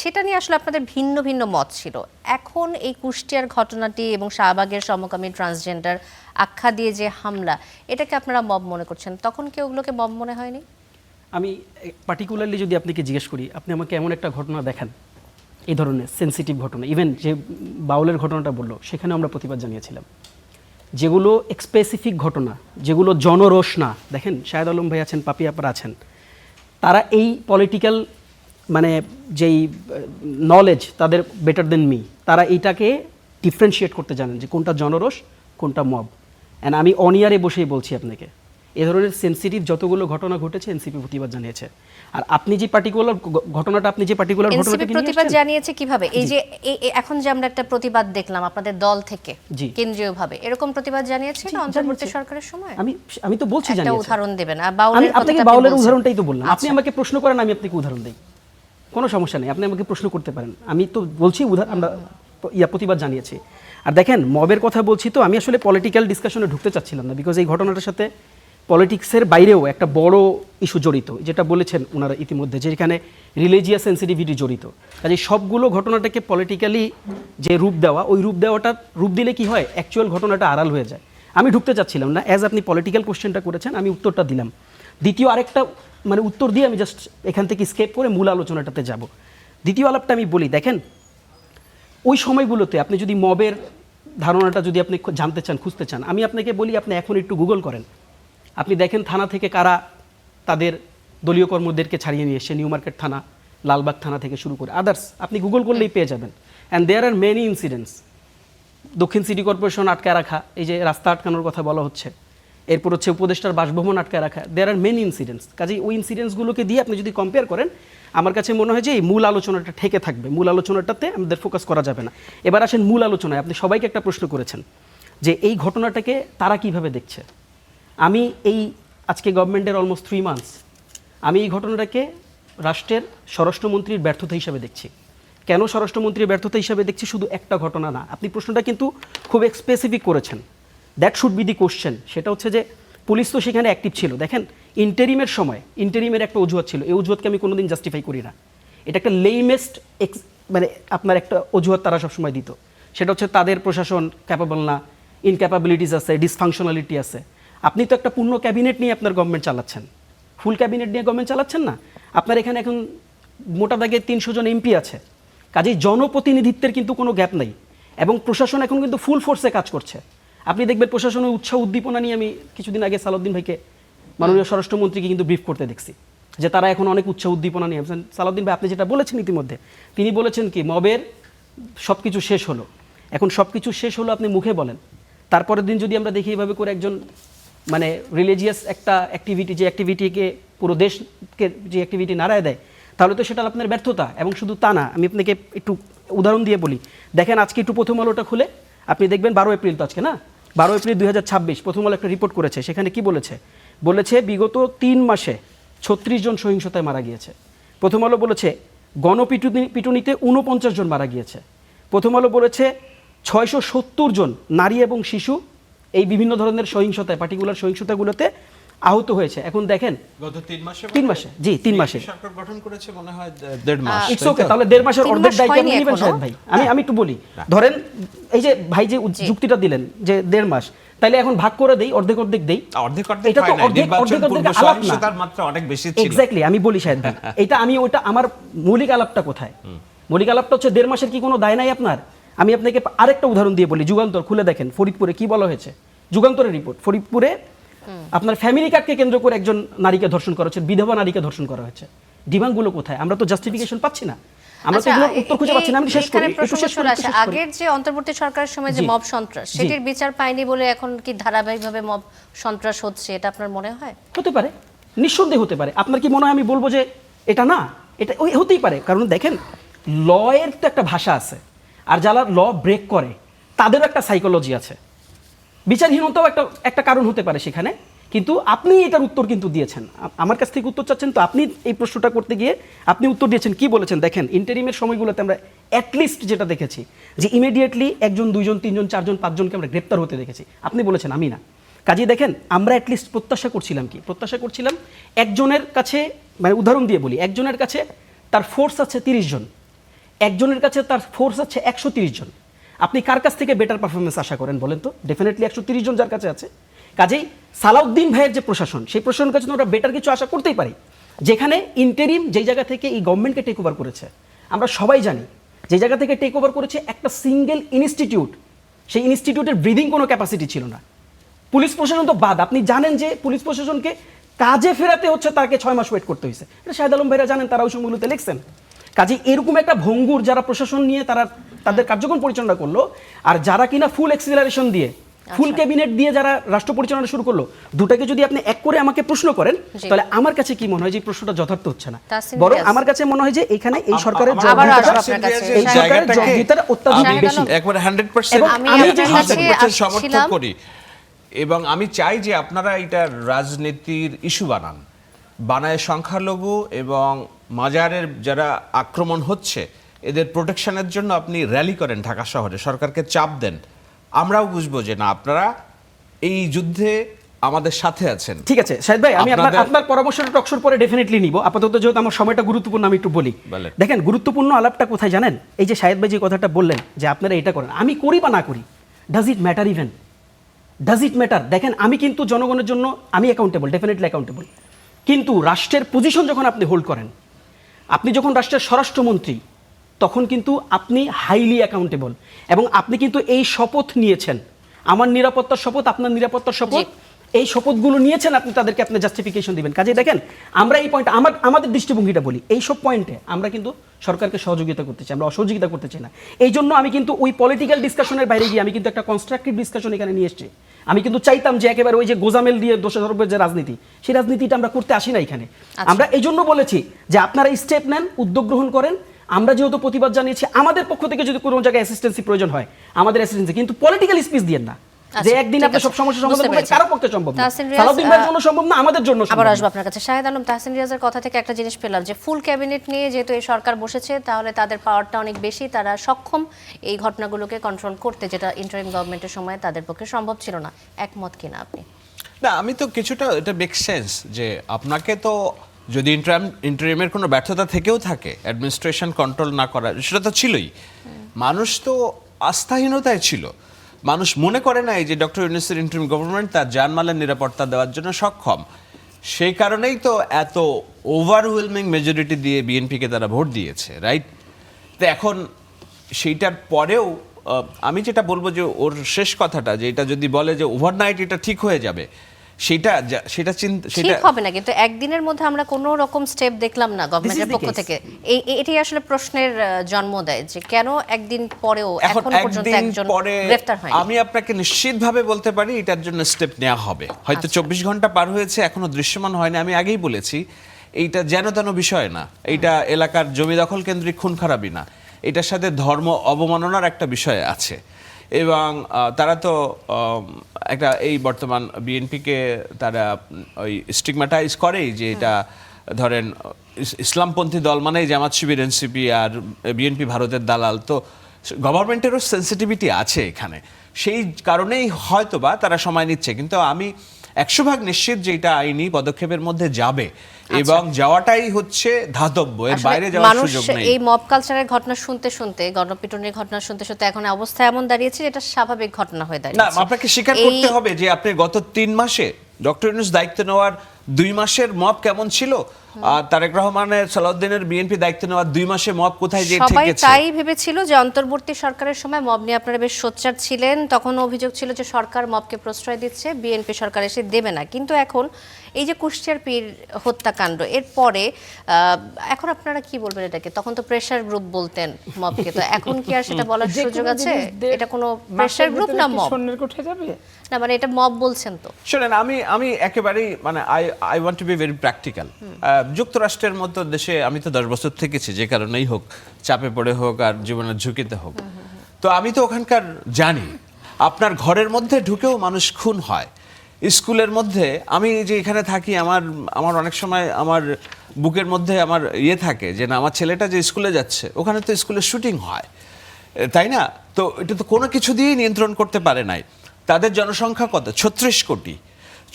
সেটা নিয়ে আসলে আপনাদের ভিন্ন ভিন্ন মত ছিল। এখন এই কুষ্টিয়ার ঘটনাটি এবং শাহবাগের সমকামী ট্রান্সজেন্ডার আখ্যা দিয়ে যে হামলা, এটাকে আপনারা মব মনে করছেন, তখন কি ওগুলোকে মব মনে হয়নি? আমি পার্টিকুলারলি যদি আপনাকে জিজ্ঞেস করি, আপনি আমাকে এমন একটা ঘটনা দেখান, এই ধরনের সেনসিটিভ ঘটনা, ইভেন যে বাউলের ঘটনাটা বললো সেখানে আমরা প্রতিবাদ জানিয়েছিলাম। যেগুলো স্পেসিফিক ঘটনা, যেগুলো জনরোষ না, দেখেন শাহেদ আলম ভাই আছেন, পাপি আপার আছেন, তারা এই পলিটিক্যাল মানে যেই নলেজ তাদের বেটার দেন মি, তারা এইটাকে ডিফারেন্সিয়েট করতে জানেন যে কোনটা জনরোষ, কোনটা মব। অ্যান্ড আমি অনিয়ারে বসেই বলছি আপনাকে, এ ধরনের সেনসিটিভ যতগুলো ঘটনা ঘটেছে এনসিপি প্রতিবাদ জানিয়েছে। আর আপনি যে পার্টিকুলার ঘটনাটা, এনসিপি প্রতিবাদ জানিয়েছে কিভাবে? এই যে এখন যে আমরা একটা প্রতিবাদ দেখলাম আপনাদের দল থেকে কেন্দ্রীয়ভাবে, এরকম প্রতিবাদ জানিয়েছে না অন্তর্বর্তী সরকারের সময়? আমি তো বলছি জানিয়েছে। একটা উদাহরণ দেবেন? আমি আপনাকে বাউলের উদাহরণটাই তো বললাম। আপনি আমাকে প্রশ্ন করেন, আমি আপনাকে উদাহরণ দেই, কোনো সমস্যা নেই, আপনি আমাকে প্রশ্ন করতে পারেন। আমি তো বলছি আমরা প্রতিবাদ জানিয়েছি। আর দেখেন মবের কথা বলছি, তো আমি আসলে পলিটিক্যাল ডিসকাশনে ঢুকতে চাচ্ছিলাম না, বিকজ এই ঘটনাটার সাথে পলিটিক্সের বাইরেও একটা বড় ইস্যু জড়িত, যেটা বলেছেন ওনারা ইতিমধ্যে, যেখানে রিলিজিয়াস সেন্সিটিভিটি জড়িত। কাজে সবগুলো ঘটনাটাকে পলিটিক্যালি যে রূপ দেওয়া, ওই রূপ দিলে কি হয়, অ্যাকচুয়াল ঘটনাটা আড়াল হয়ে যায়। আমি ঢুকতে চাচ্ছিলাম না, অ্যাজ আপনি পলিটিক্যাল কোশ্চেনটা করেছেন, আমি উত্তরটা দিলাম। দ্বিতীয় আরেকটা মানে উত্তর দিয়ে আমি জাস্ট এখান থেকে স্কেপ করে মূল আলোচনাটাতে যাব। দ্বিতীয় আলাপটা আমি বলি, দেখেন ওই সময়গুলোতে আপনি যদি মবের ধারণাটা যদি আপনি জানতে চান, খুঁজতে চান, আমি আপনাকে বলি, আপনি এখন একটু গুগল করেন, আপনি দেখেন থানা থেকে কারা তাদের দলীয় কর্মীদেরকে ছাড়িয়ে নিয়ে এসছে, নিউ মার্কেট থানা, লালবাগ থানা থেকে শুরু করে আদার্স, আপনি গুগল করলেই পেয়ে যাবেন। And there are many incidents. দক্ষিণ সিটি কর্পোরেশন আটকায় রাখা, এই যে রাস্তা আটকানোর কথা বলা হচ্ছে, এরপর হচ্ছে উপদেষ্টার বাসভবন আটকায় রাখা, দেয়ার আর মেনি ইনসিডেন্টস। কাজেই ওই ইনসিডেন্টসগুলোকে দিয়ে আপনি যদি কম্পেয়ার করেন, আমার কাছে মনে হয় যে এই মূল আলোচনাটা ঠেকে থাকবে, মূল আলোচনাটাতে আমাদের ফোকাস করা যাবে না। এবার আসেন মূল আলোচনায়। আপনি সবাইকে একটা প্রশ্ন করেছেন যে এই ঘটনাটাকে তারা কিভাবে দেখছে। আমি এই আজকে গভর্নমেন্টের অলমোস্ট 3 মান্থস, আমি এই ঘটনাটাকে রাষ্ট্রের স্বরাষ্ট্রমন্ত্রীর ব্যর্থতা হিসাবে দেখছি। কেন স্বরাষ্ট্রমন্ত্রীর ব্যর্থতা হিসাবে দেখছি? শুধু একটা ঘটনা না, আপনি প্রশ্নটা কিন্তু খুব স্পেসিফিক করেছেন, that should be the question. সেটা হচ্ছে যে পুলিশ তো সেখানে অ্যাক্টিভ ছিল। দেখেন ইন্টারিমের সময় ইন্টারিমের একটা অজুহাত ছিল, এই অজুহাতকে আমি কোনোদিন জাস্টিফাই করি না। এটা একটা লেইমেস্ট মানে আপনার একটা অজুহাত তারা সবসময় দিত, সেটা হচ্ছে তাদের প্রশাসন ক্যাপাবল না, ইনক্যাপাবিলিটিস আছে, ডিসফাংশনালিটি আছে। আপনি তো একটা পূর্ণ ক্যাবিনেট নিয়ে আপনার গভর্নমেন্ট চালাচ্ছেন, ফুল ক্যাবিনেট নিয়ে গভর্নমেন্ট চালাচ্ছেন না। আপনার এখানে এখন মোটা দাগে 300 জন এমপি আছে, কাজেই জনপ্রতিনিধিত্বের কিন্তু কোনো গ্যাপ নাই, এবং প্রশাসন এখন কিন্তু ফুল ফোর্সে কাজ করছে। আপনি দেখবেন প্রশাসনের উৎসাহ উদ্দীপনা নিয়ে আমি কিছুদিন আগে সালাউদ্দিন ভাইকে, মাননীয় স্বরাষ্ট্রমন্ত্রীকে কিন্তু ব্রিফ করতে দেখছি যে তারা এখন অনেক উৎসাহ উদ্দীপনা নিয়ে। সালাউদ্দিন ভাই আপনি যেটা বলেছেন ইতিমধ্যে, তিনি বলেছেন কি মবের সব কিছু শেষ হলো। এখন সব কিছু শেষ হলো আপনি মুখে বলেন, তারপরের দিন যদি আমরা দেখি এইভাবে করে একজন মানে রিলিজিয়াস একটা অ্যাক্টিভিটি, যে অ্যাক্টিভিটিকে পুরো দেশকে যে অ্যাক্টিভিটি নাড়ায় দেয়, তাহলে তো সেটা আপনার ব্যর্থতা। এবং শুধু তা না, আমি আপনাকে একটু উদাহরণ দিয়ে বলি। দেখেন আজকে একটু প্রথম আলোটা খুলে আপনি দেখবেন 12 এপ্রিল তো আজকে না, 12 এপ্রিল 2026 প্রথম আলো একটা রিপোর্ট করেছে। সেখানে কি বলেছে বিগত 3 মাসে 36 জন সহিংসতায় মারা গিয়েছে। প্রথম আলো বলেছে গণপিটুনিতে 49 জন মারা গিয়েছে। প্রথম আলো বলেছে 670 জন নারী এবং শিশু এই বিভিন্ন ধরনের সহিংসতায়, পার্টিকুলার সহিংসতাগুলোতে আহত হয়েছে। এখন দেখেন গত 3 মাসে জি 3 মাসে সরকার গঠন করেছে মনে হয় 1.5 মাস। ইটস ওকে, তাহলে 1.5 মাসের অর্ধেক দায়িত্ব আপনি নেবেন শাহেদ ভাই। আমি একটু বলি, ধরেন এই যে ভাই যে যুক্তিটা দিলেন যে 1.5 মাস, তাইলে এখন ভাগ করে দেই, অর্ধেক দেই। এটা তো অর্ধেক সহিংসতার মাত্রা অনেক বেশি ছিল। এক্স্যাক্টলি, আমি বলি শাহেদ ভাই, এটা আমি ওইটা আমার মৌলিক আলাপটা কোথায়? মৌলিক আলাপটা হচ্ছে 1.5 মাসের কি কোনো দায় নাই আপনার? আমি আপনাকে আরেকটা উদাহরণ দিয়ে বলি, যুগান্তর খুলে দেখেন ফরিদপুরে কি বলা হয়েছে। যুগান্তরের রিপোর্ট, ফরিদপুরে আপনার ফ্যামিলি কার্ডকে কেন্দ্র করে একজন নারীকে ধর্ষণ করা হয়েছে, বিধবা নারীকে ধর্ষণ করা হয়েছে। ডিমান্ডগুলো কোথায়? আমরা তো জাস্টিফিকেশন পাচ্ছি না। আমরা তো আচ্ছা, এগুলোর উত্তর খুঁজে পাচ্ছি না। আমি শেষ করি, এখানে একটু প্রশ্ন শেষ করি, চলে একটু আসে, শেষ করি। আগের যে অন্তর্বর্তী সরকারের সময় যে জি। মব সন্ত্রাস, জি। সেটির বিচার পায়নি বলে এখন কি ধারাবাহিকভাবে মব সন্ত্রাস হচ্ছে, এটা আপনার মনে হয়? হতে পারে, নিঃসন্দেহে হতে পারে। আপনার কি মনে হয় আমি বলবো যে এটা না? এটা ওই হতেই পারে, কারণ দেখেন ল এর তো একটা ভাষা আছে, আর যারা ল ব্রেক করে তাদেরও একটা সাইকোলজি আছে। বিচারহীনতাও একটা কারণ হতে পারে সেখানে, কিন্তু আপনি এটার উত্তর কিন্তু দিয়েছেন। আমার কাছ থেকে উত্তর চাচ্ছেন, তো আপনি এই প্রশ্নটা করতে গিয়ে আপনি উত্তর দিয়েছেন, কি বলেছেন দেখেন। ইন্টারিমের সময়গুলোতে আমরা অ্যাটলিস্ট যেটা দেখেছি যে ইমিডিয়েটলি 1 জন 2 জন 3 জন 4 জন 5 জনকে আমরা গ্রেপ্তার হতে দেখেছি। আপনি বলেছেন, আমি না। কাজেই দেখেন আমরা অ্যাটলিস্ট প্রত্যাশা করছিলাম একজনের কাছে, মানে উদাহরণ দিয়ে বলি, একজনের কাছে তার ফোর্স আছে 30 জন, একজনের কাছে তার ফোর্স আছে 130 জন। আপনি কার কাছ থেকে বেটার পারফরমেন্স আশা করেন বলেন তো? ডেফিনেটলি 130 জন যার কাছে আছে। কাজেই সালাউদ্দিন ভাইয়ের যে প্রশাসন, সেই প্রশাসনের কাছে আমরা বেটার কিছু আশা করতেই পারি। যেখানে ইন্টারিম যেই জায়গা থেকে এই গভর্নমেন্টকে টেক ওভার করেছে, আমরা সবাই জানি যে জায়গা থেকে টেক ওভার করেছে একটা সিঙ্গেল ইনস্টিটিউট, সেই ইনস্টিটিউটের ব্রিদিং কোনো ক্যাপাসিটি ছিল না। পুলিশ প্রশাসন তো বাদ, আপনি জানেন যে পুলিশ প্রশাসনকে কাজে ফেরাতে হচ্ছে তাকে 6 মাস ওয়েট করতে হয়েছে। এটা শাহেদ আলম ভাইরা জানেন, তারা ওই সময়গুলোতে লিখছেন। কাজে এরকম একটা ভঙ্গুর যারা প্রশাসন নিয়ে তারা তাদের কার্যক্রম পরিচালনা করলো, আর যারা কিনা ফুল এক্সিলারেশন দিয়ে, ফুল ক্যাবিনেট দিয়ে যারা রাষ্ট্র পরিচালনা শুরু করলো, দুটাকে যদি আপনি এক করে আমাকে প্রশ্ন করেন, তাহলে আমার কাছে কি মনে হয় যে প্রশ্নটা যথার্থ হচ্ছে না। বরং আমার কাছে মনে হয় যে এখানে এই সরকারের আবারও আসবো আপনার কাছে। এই সরকারের জবাবদিহিতাটা অত্যাধিক শাহেদ বেশি। আলম, একবারে 100% এবং আমি আমি আপনার যে কাছে 100% সমর্থন আসছিলাম। করি, এবং আমি চাই যে আপনারা এটা রাজনীতির ইস্যু বানায় সংখ্যালঘু এবং মাজারের যারা আক্রমণ হচ্ছে এদের প্রোটেকশনের জন্য আপনি র্যালি করেন ঢাকা শহরে, সরকারকে চাপ দেন। আমরাও বুঝবো যে না, আপনারা এই যুদ্ধে আমাদের সাথে আছেন। ঠিক আছে শাহেদ ভাই, আমি আপনাদের- আপনার পরামর্শটা টকশোর পরে ডেফিনেটলি নিব। আপাতত যেহেতু আমার সময়টা গুরুত্বপূর্ণ, আমি একটু বলি। বলেন। দেখেন গুরুত্বপূর্ণ আলাপটা কোথায় জানেন? এই যে শাহেদ ভাই যে কথাটা বললেন যে আপনারা এটা করেন, আমি করি বা না করি, does it matter? Even does it matter? দেখেন আমি কিন্তু জনগণের জন্য আমি অ্যাকাউন্টেবল, ডেফিনেটলি অ্যাকাউন্টেবল। কিন্তু রাষ্ট্রের পজিশন যখন আপনি হোল্ড করেন, আপনি যখন রাষ্ট্রের স্বরাষ্ট্রমন্ত্রী, তখন কিন্তু আপনি হাইলি অ্যাকাউন্টেবল। এবং আপনি কিন্তু এই শপথ নিয়েছেন, আমার নিরাপত্তার শপথ, আপনার নিরাপত্তার শপথ, এই শপথগুলো নিয়েছেন, আপনি তাদেরকে আপনি জাস্টিফিকেশন দিবেন। কাজে দেখেন আমরা এই পয়েন্টে আমাদের দৃষ্টিভঙ্গিটা বলি, এই সব পয়েন্টে আমরা কিন্তু সরকারকে সহযোগিতা করতে চাই, আমরা অসহযোগিতা করতে চাই না। এই জন্য আমি কিন্তু ওই পলিটিক্যাল ডিসকাশনের বাইরে গিয়ে আমি কিন্তু একটা কনস্ট্রাকটিভ ডিসকাশন এখানে নিয়ে এসেছি। আমি কিন্তু চাইতাম যে একেবারে ওই যে গোজামেল দিয়ে দোষারোপের যে রাজনীতি, সেই রাজনীতিটা আমরা করতে আসি না এখানে। আমরা এই জন্য বলেছি যে আপনারা স্টেপ নেন, উদ্যোগ গ্রহণ করেন। আমরা যেহেতু প্রতিবাদ জানিয়েছি, আমাদের পক্ষ থেকে যদি কোনো জায়গায় অ্যাসিস্ট্যান্সি প্রয়োজন হয়, আমাদের অ্যাসিস্ট্যান্সি, কিন্তু পলিটিক্যাল স্পিচ দিয়েন না যে একদিন আপনি সব সমস্যা সমাধান করবেন। কারো পক্ষে সম্ভব না, সালাউদ্দিন ভাইয়ের জন্য সম্ভব না, আমাদের জন্য সম্ভব আবার না। আসবো আপনার কাছে। শাহেদ আলম, তাহসিন রিয়াজের কথা থেকে একটা জিনিস পেলাম যে ফুল ক্যাবিনেট নিয়ে যেহেতু এই সরকার বসেছে, তাহলে তাদের পাওয়ারটা অনেক বেশি, তারা সক্ষম এই ঘটনাগুলোকে কন্ট্রোল করতে, যেটা ইন্টারিম গভর্নমেন্টের সময় তাদের পক্ষে সম্ভব ছিল না। একমত কিনা আপনি? না, আমি তো কিছুটা এটা মেক সেন্স যে আপনাকে তো যদি ইন্টারিমের কোনো ব্যর্থতা থেকেও থাকে, অ্যাডমিনিস্ট্রেশন কন্ট্রোল না করা, সেটা তো ছিলই। মানুষ তো আস্থাহীনতায় ছিল, মানুষ মনে করে নাই যে ডক্টর ইউনূসের ইন্টারিম গভর্নমেন্ট তার জানমালের নিরাপত্তা দেওয়ার জন্য সক্ষম। সেই কারণেই তো এত ওভারওয়েলমিং মেজরিটি দিয়ে বিএনপিকে তারা ভোট দিয়েছে, রাইট? তো এখন সেইটার পরেও আমি যেটা বলবো যে ওর শেষ কথাটা, যে এটা যদি বলে যে ওভারনাইট এটা ঠিক হয়ে যাবে, সেটা ঠিক হবে না, কিন্তু একদিনের মধ্যে আমরা কোনো রকম স্টেপ দেখলাম না গভর্নমেন্টের the পক্ষ case. থেকে। এটি আসলে প্রশ্নের জন্ম দেয় যে কেন একদিন পরেও এখন এখনো পর্যন্ত একদিন একজন পরে গ্রেফতার হয়নি। আমি আপনাকে নিশ্চিতভাবে বলতে পারি এটার জন্য স্টেপ নেওয়া হবে। হয়তো 24 ঘন্টা পার হয়েছে, এখনো দৃশ্যমান হয়নি। আমি আগেই বলেছি এইটা যেন তেন বিষয় না, এইটা এলাকার জমি দখল কেন্দ্রিক খুন খারাপি না, এটার সাথে ধর্ম অবমাননার একটা বিষয় আছে। এবং তারা তো একটা এই বর্তমান বিএনপিকে তারা ওই স্টিগমাটাইজ করেই যে এটা ধরেন ইসলামপন্থী দল মানেই জামাত শিবির এনসিপি আর বিএনপি ভারতের দালাল। তো গভর্নমেন্টেরও সেন্সিটিভিটি আছে এখানে, সেই কারণেই হয়তোবা তারা সময় নিচ্ছে। কিন্তু আমি 100% নিশ্চিত যে এটা আইনি পদক্ষেপের মধ্যে যাবে এবং যাওয়াটাই হচ্ছে ধাতব্য, এর আসলে বাইরে যাওয়ার মানুষ সুযোগ নেই। এই মব কালচারের ঘটনা শুনতে শুনতে, গণপিটুনির ঘটনা শুনতে শুনতে এখন অবস্থা এমন দাঁড়িয়েছে যেটা স্বাভাবিক ঘটনা হয়ে না, দাঁড়িয়েছে। আপনাকে স্বীকার করতে হবে যে আপনি গত 3 মাসে ডক্টর ইউনূস দায়িত্ব নেওয়ার 2 মাসের মব কেমন ছিল, আর তারেক রহমানের, সালাউদ্দিনের বিএনপি দায়িত্ব নেওয়ার 2 মাসে মব কোথায় যে সবাই ঠেকেছে। তাই ভেবেছিল যে অন্তর্বর্তী সরকারের সময় মব নিয়ে আপনারা বেশ সোচ্চার ছিলেন, তখন অভিযোগ ছিল যে সরকার মবকে প্রশ্রয় দিচ্ছে, বিএনপি সরকার এসে দেবে না। কিন্তু এখন এই যে কুষ্টিয়ার পীর হত্যাকাণ্ড এর পরে এখন আপনারা কি বলবেন এটাকে? তখন তো প্রেসার গ্রুপ বলতেন মবকে, তো এখন কি আর সেটা বলার যে সুযোগ কোনো আছে? জিনিস এটা কোনো প্রেসার গ্রুপ না মব? সন্ন্যের কোঠে যাবে না মানে এটা মব বলছেন তো। শোনেন, আমি একেবারেই মানে I want to be very practical. যুক্তরাষ্ট্রের মতো দেশে আমি তো 10 বছর থেকেছি, যে কারণেই হোক, চাপে পড়ে হোক আর জীবনের ঝুঁকিতে হোক। তো আমি তো ওখানকার জানি, আপনার ঘরের মধ্যে ঢুকেও মানুষ খুন হয়। স্কুলের মধ্যে, আমি যে এখানে থাকি, আমার অনেক সময় আমার বুকের মধ্যে আমার থাকে যে না, আমার ছেলেটা যে স্কুলে যাচ্ছে, ওখানে তো স্কুলে শুটিং হয়, তাই না? তো এটা তো কোনো কিছু দিয়েই নিয়ন্ত্রণ করতে পারে নাই। তাদের জনসংখ্যা কত? 36 কোটি।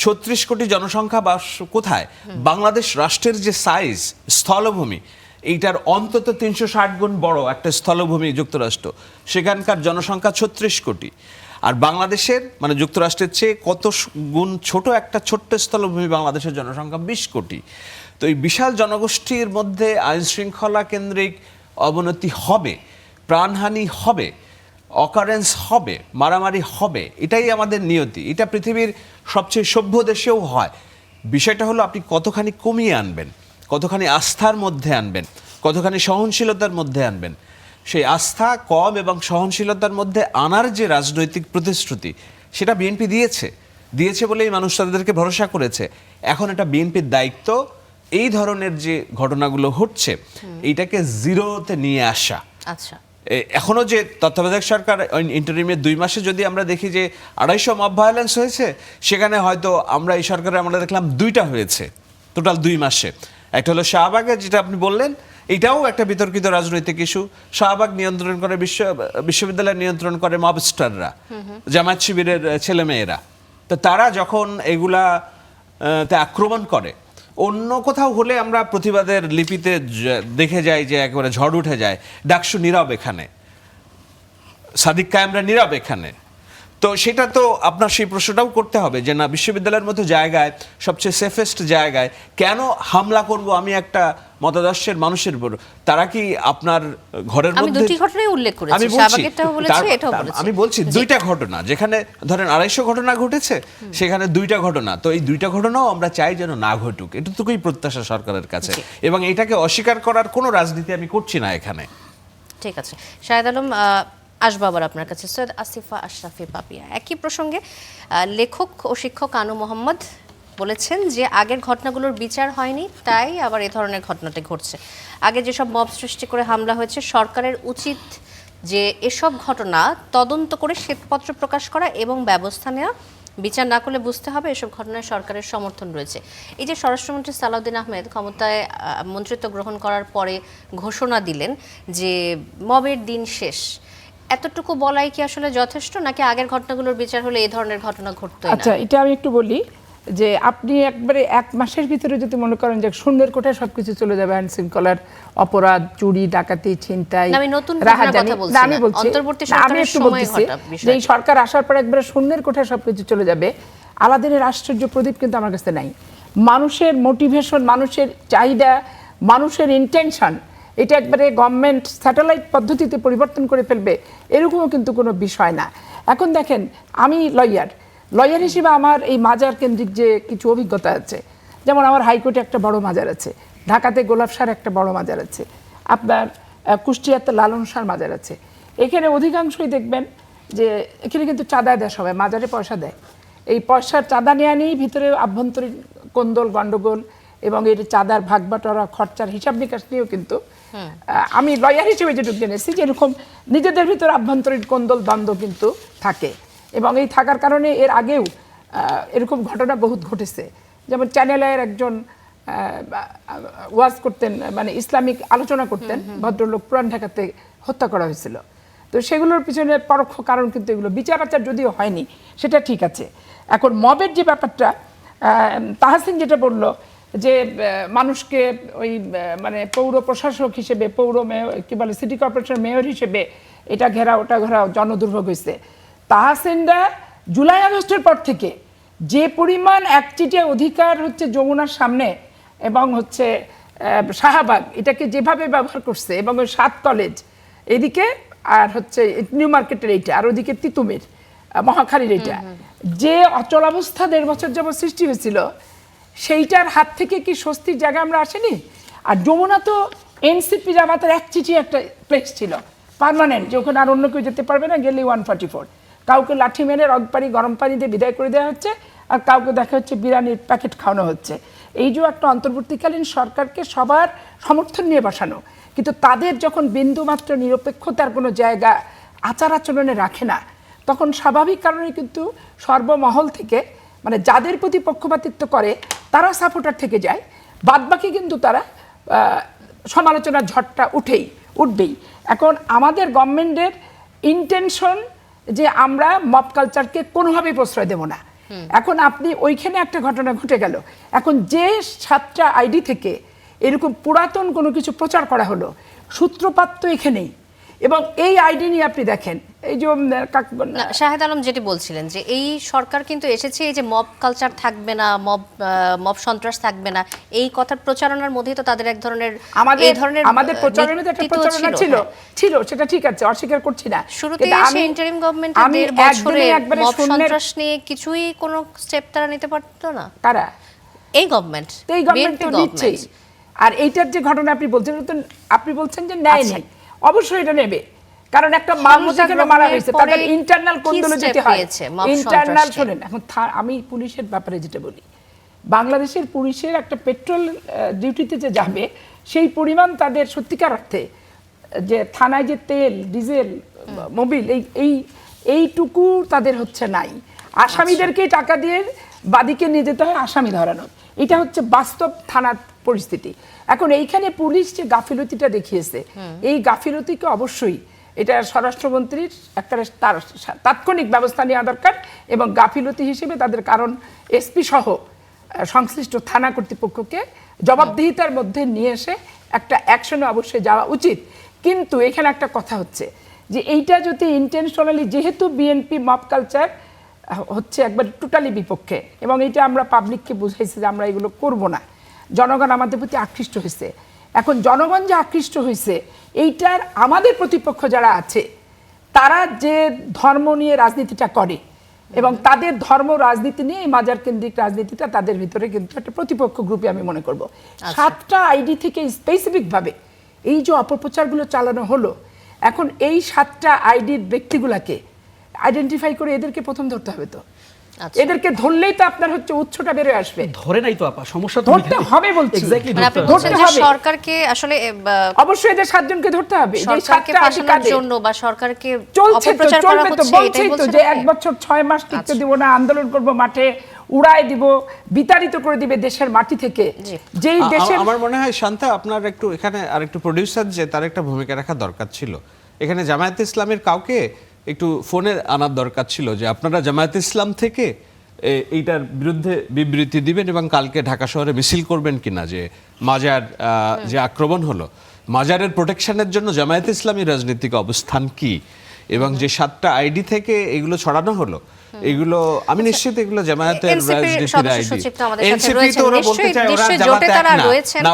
36 কোটি জনসংখ্যা বাস কোথায়? বাংলাদেশ রাষ্ট্রের যে সাইজ, স্থলভূমি, এইটার অন্তত 360 গুণ বড় একটা স্থলভূমি যুক্তরাষ্ট্র, সেখানকার জনসংখ্যা 36 কোটি। আর বাংলাদেশের মানে যুক্তরাষ্ট্রের চেয়ে কত গুণ ছোট একটা ছোট্ট স্থলভূমি, বাংলাদেশের জনসংখ্যা 20 কোটি। তো এই বিশাল জনগোষ্ঠীর মধ্যে আইন শৃঙ্খলা কেন্দ্রিক অবনতি হবে, প্রাণহানি হবে, অকারেন্স হবে, মারামারি হবে, এটাই আমাদের নিয়তি। এটা পৃথিবীর সবচেয়ে সভ্য দেশেও হয়। বিষয়টা হলো আপনি কতখানি কমিয়ে আনবেন, কতখানি আস্থার মধ্যে আনবেন, কতখানি সহনশীলতার মধ্যে আনবেন। সেই আস্থা কম এবং সহনশীলতার মধ্যে আনার যে রাজনৈতিক প্রতিশ্রুতি, সেটা বিএনপি দিয়েছে বলেই মানুষ তাদেরকে ভরসা করেছে। এখন এটা বিএনপির দায়িত্ব এই ধরনের যে ঘটনাগুলো ঘটছে, এইটাকে জিরোতে নিয়ে আসা। আচ্ছা, এখনো যে তত্ত্বাবধায়ক সরকার ইন্টারিমের 2 মাসে যদি আমরা দেখি যে 250 মব ভায়োলেন্স হয়েছে, সেখানে হয়তো আমরা এই সরকারে আমরা দেখলাম 2টা হয়েছে টোটাল 2 মাসে। একটা হলো শাহবাগে, যেটা আপনি বললেন, এটাও একটা বিতর্কিত রাজনৈতিক ইস্যু। শাহবাগ নিয়ন্ত্রণ করে বিশ্ববিদ্যালয় নিয়ন্ত্রণ করে মবস্টাররা, জামায়াত শিবিরের ছেলেমেয়েরা। তো তারা যখন এগুলা তে আক্রমণ করে, অন্য কোথাও হলে আমরা প্রতিবাদের লিপিতে দেখে যাই যে একেবারে ঝড় উঠে যায়, ডাকসু নীরব এখানে, সাদিক কায়েমরা নীরব এখানে। তো সেটা তো আপনার সেই প্রশ্নটাও করতে হবে যে না, বিশ্ববিদ্যালয়ের মতো জায়গায়, সবচেয়ে সেফেস্ট জায়গায় কেন হামলা করব আমি একটা মতাদর্শের মানুষের উপর? তারা কি আপনার ঘরের আমি মধ্যে? দুটি ঘটনাই উল্লেখ করেছি, আমি শাহবাগেরটাও বলেছি, এটাও বলেছি। আমি বলছি 2টা ঘটনা, যেখানে ধরেন 250 ঘটনা ঘটেছে, সেখানে 2টা ঘটনা। তো এই 2টা ঘটনাও আমরা চাই যেন না ঘটুক, এটুকুই প্রত্যাশা সরকারের কাছে। এবং এটাকে অস্বীকার করার কোনো রাজনীতি আমি করছি না এখানে। ঠিক আছে, শাহেদ আলম, আসবো আবার আপনার কাছে। সৈয়দ আসিফা আশরাফি পাপিয়া, একই প্রসঙ্গে লেখক ও শিক্ষক আনু মোহাম্মদ বলেছেন যে আগের ঘটনাগুলোর বিচার হয়নি, তাই আবার এ ধরনের ঘটনাটি ঘটছে। আগে যেসব মব সৃষ্টি করে হামলা হয়েছে, সরকারের উচিত যে এসব ঘটনা তদন্ত করে শ্বেতপত্র প্রকাশ করা এবং ব্যবস্থা নেওয়া। বিচার না করলে বুঝতে হবে এসব ঘটনায় সরকারের সমর্থন রয়েছে। এই যে স্বরাষ্ট্রমন্ত্রী সালাউদ্দিন আহমেদ ক্ষমতায় মন্ত্রিত্ব গ্রহণ করার পরে ঘোষণা দিলেন যে মবের দিন শেষ, এতটুকু বলাই কি আসলে যথেষ্ট, নাকি আগের ঘটনাগুলোর বিচার হলে এই ধরনের ঘটনা ঘটতো? আচ্ছা, এটা আমি একটু বলি যে আপনি একবারে 1 মাসের ভিতরে যদি মনে করেন যে শূন্যের কোঠায় সবকিছু চলে যাবে, আইন শৃঙ্খলার অপরাধ, চুরি, ডাকাতি, ছিনতাই, আমি নতুন ঘটনার কথা বলছি না, অন্তর্বর্তী সরকারের সময় ঘটা বিষয়। যে এই সরকার আসার পর একবারে শূন্যের কোঠায় সবকিছু চলে যাবে, আলাদিনের আশ্চর্য প্রদীপ কিন্তু আমার কাছে নাই। মানুষের মোটিভেশন, মানুষের চাহিদা, মানুষের ইন্টেনশন, এটা একবারে গভর্নমেন্ট স্যাটেলাইট পদ্ধতিতে পরিবর্তন করে ফেলবে, এরকমও কিন্তু কোনো বিষয় না। এখন দেখেন, আমি লয়ার হিসেবে আমার এই মাজার কেন্দ্রিক যে কিছু অভিজ্ঞতা আছে, যেমন আমার হাইকোর্টে একটা বড় মাজার আছে, ঢাকাতে গোলাপসার একটা বড় মাজার আছে, আপনার কুষ্টিয়াতে লালন শাহর মাজার আছে। এখানে অধিকাংশই দেখবেন যে এখানে কিন্তু চাঁদা দেয়, সবাই মাজারে পয়সা দেয়। এই পয়সার চাঁদা নেওয়া নিয়েই ভিতরে আভ্যন্তরীণ কোন্দল গণ্ডগোল এবং এর চাঁদার ভাগ বাটোয়ারা, খরচার হিসাব নিকাশ নিয়েও কিন্তু আমি লয়ার হিসেবে যেটুকু জেনেছি যে এরকম নিজেদের ভিতরে আভ্যন্তরীণ কোন্দল দ্বন্দ্ব কিন্তু থাকে। এবং এই থাকার কারণে এর আগেও এরকম ঘটনা বহুত ঘটেছে। যেমন চ্যানেলের একজন ওয়াজ করতেন, মানে ইসলামিক আলোচনা করতেন, ভদ্রলোক পুরান ঢাকাতে হত্যা করা হয়েছিল। তো সেগুলোর পিছনে পরোক্ষ কারণ কিন্তু এগুলো, বিচার আচার যদিও হয়নি সেটা ঠিক আছে। এখন মবের যে ব্যাপারটা, তাহসিন যেটা বললো যে মানুষকে ওই মানে পৌর প্রশাসক হিসেবে, পৌর মেয়র কি বলে, সিটি কর্পোরেশনের মেয়র হিসেবে এটা ঘেরাও ওটা ঘেরাও, জনদুর্ভোগ হয়েছে। তাহসিনরা জুলাই আগস্টের পর থেকে যে পরিমাণ একচিটিয়া অধিকার হচ্ছে যমুনার সামনে এবং হচ্ছে শাহবাগ, এটাকে যেভাবে ব্যবহার করছে, এবং ওই 7 কলেজ এদিকে আর হচ্ছে নিউ মার্কেটের এইটা, আর ওদিকে তিতুমির মহাখালীর এইটা, যে অচলাবস্থা 1.5 বছর যাবত সৃষ্টি হয়েছিল, সেইটার হাত থেকে কি স্বস্তির জায়গা আমরা আসেনি? আর যমুনা তো এনসিপি জামাতের একচিটি একটা প্লেস ছিল পার্মানেন্ট, যে ওখানে আর অন্য কেউ যেতে পারবে না, গেলে 144, কাউকে লাঠি মেরে রদ পানি গরম পানি দিয়ে বিদায় করে দেওয়া হচ্ছে, আর কাউকে দেখা হচ্ছে বিরিয়ানির প্যাকেট খাওয়ানো হচ্ছে। এই যে একটা অন্তর্বর্তীকালীন সরকারকে সবার সমর্থন নিয়ে বসানো, কিন্তু তাদের যখন বিন্দুমাত্র নিরপেক্ষতার কোনো জায়গা আচার আচরণে রাখে না, তখন স্বাভাবিক কারণে কিন্তু সর্বমহল থেকে মানে যাদের প্রতি পক্ষপাতিত্ব করে তারা সাপোর্টার থেকে যায়, বাদবাকি কিন্তু তারা সমালোচনার ঝড়টা উঠবেই। এখন আমাদের গভর্নমেন্টের ইন্টেনশন যে আমরা মব কালচারকে কোনোভাবেই প্রশ্রয় দেব না। এখন আপনি ওইখানে একটা ঘটনা ঘটে গেল, এখন যে 7টা আইডি থেকে এরকম পুরাতন কোনো কিছু প্রচার করা হলো, সূত্রপাত তো এখানেই। এবং এই আইডি নিয়ে আপনি দেখেন, এই যে শাহেদ আলম যেটি বলছিলেন যে এই সরকার কিন্তু এসেছে এই যে মব কালচার থাকবে না, মব সন্ত্রাস থাকবে না, এই কথার প্রচারণার মধ্যেই তো তাদের এক ধরনের আমাদের প্রচারণার মধ্যে একটা প্রচারণা ছিল, সেটা ঠিক আছে, অস্বীকার করছি না। শুরুতেই এসে ইন্টারিম গভর্নমেন্টের 1.5 বছরে মব সন্ত্রাস নিয়ে কিছুই কোনো স্টেপ তারা নিতে পারতো না। কারা? এই গভর্নমেন্ট নিচ্ছে। আর এইটার যে ঘটনা আপনি বলছেন যে নেয় নাই, অবশ্যই এটা নেবে, কারণ একটা মানুষ যেখানে মারা হয়েছে তাদের ইন্টারনাল কোনগুলো যেতে হয়, ইন্টারনাল। শোনেন, এখন আমি পুলিশের ব্যাপারে যেটা বলি, বাংলাদেশের পুলিশের একটা পেট্রোল ডিউটিতে যে যাবে সেই পরিমাণ তাদের সত্যিকার অর্থে যে থানায় যে তেল ডিজেল মোবিল এইটুকু তাদের হচ্ছে নাই। আসামিদেরকেই টাকা দিয়ে বাদীকে নিয়ে যেতে হয় আসামি ধরানোর, এটা হচ্ছে বাস্তব থানার পরিস্থিতি। এখন এইখানে পুলিশ যে গাফিলতিটা দেখিয়েছে, এই গাফিলতিকে অবশ্যই এটা স্বরাষ্ট্রমন্ত্রীর একটা তার তাৎক্ষণিক ব্যবস্থা নেওয়া দরকার, এবং গাফিলতি হিসেবে তাদের কারণ এসপি সহ সংশ্লিষ্ট থানা কর্তৃপক্ষকে জবাবদিহিতার মধ্যে নিয়ে এসে একটা অ্যাকশনে অবশ্যই যাওয়া উচিত। কিন্তু এখানে একটা কথা হচ্ছে যে এইটা যদি ইন্টেনশনালি, যেহেতু বিএনপি মব কালচার হচ্ছে একবার টোটালি বিপক্ষে, এবং এটা আমরা পাবলিককে বুঝাইছি যে আমরা এগুলো করব না, জনগণ আমাদের প্রতি আকৃষ্ট হয়েছে। এখন জনগণ যে আকৃষ্ট হয়েছে, এইটার আমাদের প্রতিপক্ষ যারা আছে তারা যে ধর্ম নিয়ে রাজনীতিটা করে এবং তাদের ধর্ম রাজনীতি নিয়ে এই মাজার কেন্দ্রিক রাজনীতিটা তাদের ভিতরে কিন্তু একটা প্রতিপক্ষ গ্রুপে আমি মনে করব। 7টা আইডি থেকে স্পেসিফিকভাবে এই যে অপপ্রচারগুলো চালানো হলো, এখন এই 7টা আইডির ব্যক্তিগুলোকে আইডেন্টিফাই করে এদেরকে প্রথম ধরতে হবে। তো এদেরকে ধরলেই তো আপনার হচ্ছে উৎসটা বের হয়ে আসবে। ধরে নাই তো আপা, সমস্যা তো ধরতে হবে বলছি। এক্স্যাক্টলি আপনি বলছেন যে সরকারকে আসলে অবশ্যই এদের 7 জনকে ধরতে হবে, যে সরকারকে ফাঁসানোর জন্য বা সরকারকে অপপ্রচার করা হচ্ছে, বলছেই তো যে 1 বছর 6 মাস টিকতে দিব না, আন্দোলন করব, মাঠে উড়াই দিব, বিতাড়িত করে দিবে দেশের মাটি থেকে। যেই দেশের আমার মনে হয় শান্তা আপনার একটু এখানে আরেকটু প্রোডিউসার যে তার একটা ভূমিকা রাখা দরকার ছিল। এখানে জামায়াতে ইসলামের কাউকে একটু ফোনে আনার দরকার ছিল যে আপনারা জামায়াতে ইসলাম থেকে এইটার বিরুদ্ধে বিবৃতি দিবেন এবং কালকে ঢাকা শহরে মিছিল করবেন কিনা, যে মাজার যে আক্রমণ হলো, মাজারের প্রোটেকশনের জন্য জামায়াতে ইসলামী রাজনৈতিক অবস্থান কি, এবং যে 7টা আইডি থেকে এগুলো ছড়ানো হলো, এগুলো আমি নিশ্চিত এগুলো জামায়াতের রাজনীতির আইডি। এনসিপি তো ওরা বলতে চায় ওরা জোটে তারা রয়েছেন না,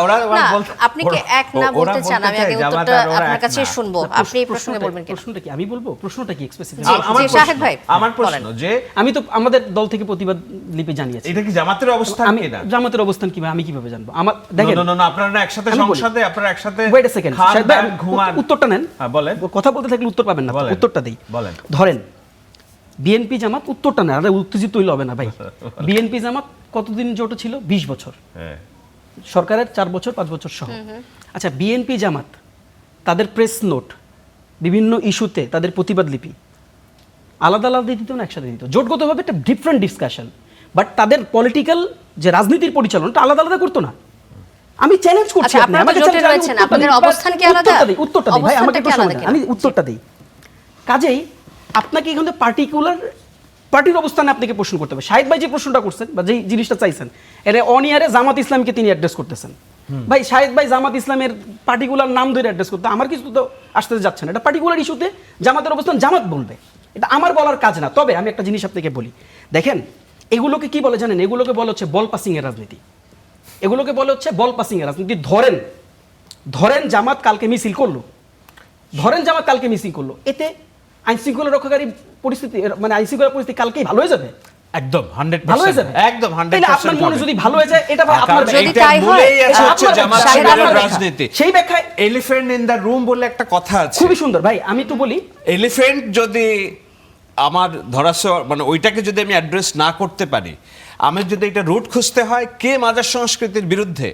আপনি কি এক না বলতে চান? আমি আগে উত্তরটা আপনার কাছে শুনবো, আপনি এই প্রশ্নে বলবেন কি? প্রশ্নটা কি আমি বলবো? প্রশ্নটা কি স্পেসিফিক? জি শাহেদ ভাই, আমার প্রশ্ন যে আমি তো আমাদের দল থেকে প্রতিবাদ লিপি জানিয়েছি। এটা কি জামাতের অবস্থান আমি কিনা? জামাতের অবস্থান কি আমি কিভাবে জানবো? আমার দেখেন, না আপনারা একসাথে সংসদে আপনারা একসাথে ওয়েট আ সেকেন্ড, উত্তরটা নেন। বলেন, কথা বলতে থাকলে উত্তর পাবেন না, উত্তরটা দেই। বলেন। ধরেন বিএনপি জামাত, উত্তরটা না, আরে উত্তেজিত হইলে হবে না ভাই। বিএনপি জামাত কতদিন জোট ছিল? 20 বছর। সরকারের 4 বছর 5 বছর সহ। আচ্ছা, বিএনপি জামাত তাদের প্রেস নোট, বিভিন্ন ইস্যুতে তাদের প্রতিবাদ লিপি আলাদা আলাদা দিত না, একসাথে দিত। জোটগতভাবে একটা ডিফারেন্ট ডিসকাশন, বাট তাদের পলিটিক্যাল যে রাজনীতির পরিচালনাটা আলাদা আলাদা করতো না। আমি চ্যালেঞ্জ করছি, আপনাদের অবস্থান কি আলাদা? উত্তরটা দিই ভাই, আমাকে আমি উত্তরটা দিই। কাজেই আপনাকে এখানে পার্টিকুলার পার্টির অবস্থানে আপনাকে প্রশ্ন করতে হবে। শাহিদ ভাই যে প্রশ্নটা করছেন বা যে জিনিসটা চাইছেন, এর অনিয়ারে জামাত ইসলামকে তিনি অ্যাড্রেস করতেছেন। ভাই শাহিদ ভাই জামাত ইসলামের পার্টিকুলার নাম ধরে অ্যাড্রেস করতে আমার কিছু তো আসতে যাচ্ছে না। এটা পার্টিকুলার ইস্যুতে জামাতের অবস্থান জামাত বলবে, এটা আমার বলার কাজ না। তবে আমি একটা জিনিস আপনাকে বলি, দেখেন এগুলোকে কি বলে জানেন? এগুলোকে বলে হচ্ছে বল পাসিং এর রাজনীতি। এগুলোকে বলে হচ্ছে বল পাসিং এর রাজনীতি। ধরেন জামাত কালকে মিছিল করলো, এতে আইনশৃঙ্খলা রক্ষাকারী পরিস্থিতি, মানে আইনশৃঙ্খলা পরিস্থিতি কালকেই ভালো হয়ে যাবে? একদম 100% ভালো হয়ে যাবে একদম 100% তাহলে আপনার মনে যদি ভালো হয়ে যায় এটা আপনার কারণ যদি এইটার তাই হয়, মূলেই আছে হচ্ছে আপনার জামাত ব্যাখ্যা, শিবিরের আপনার ব্যাখ্যা। রাজনীতি। সেই ব্যাখ্যায় এলিফ্যান্ট ইন দ্য রুম বলে একটা কথা আছে। খুবই সুন্দর ভাই, আমি তো বলি এলিফ্যান্ট যদি আমার মানে ওইটাকে যদি আমি অ্যাড্রেস না করতে পারি, আমার যদি এটা রুট খুঁজতে হয় কে মাজার সংস্কৃতির বিরুদ্ধে,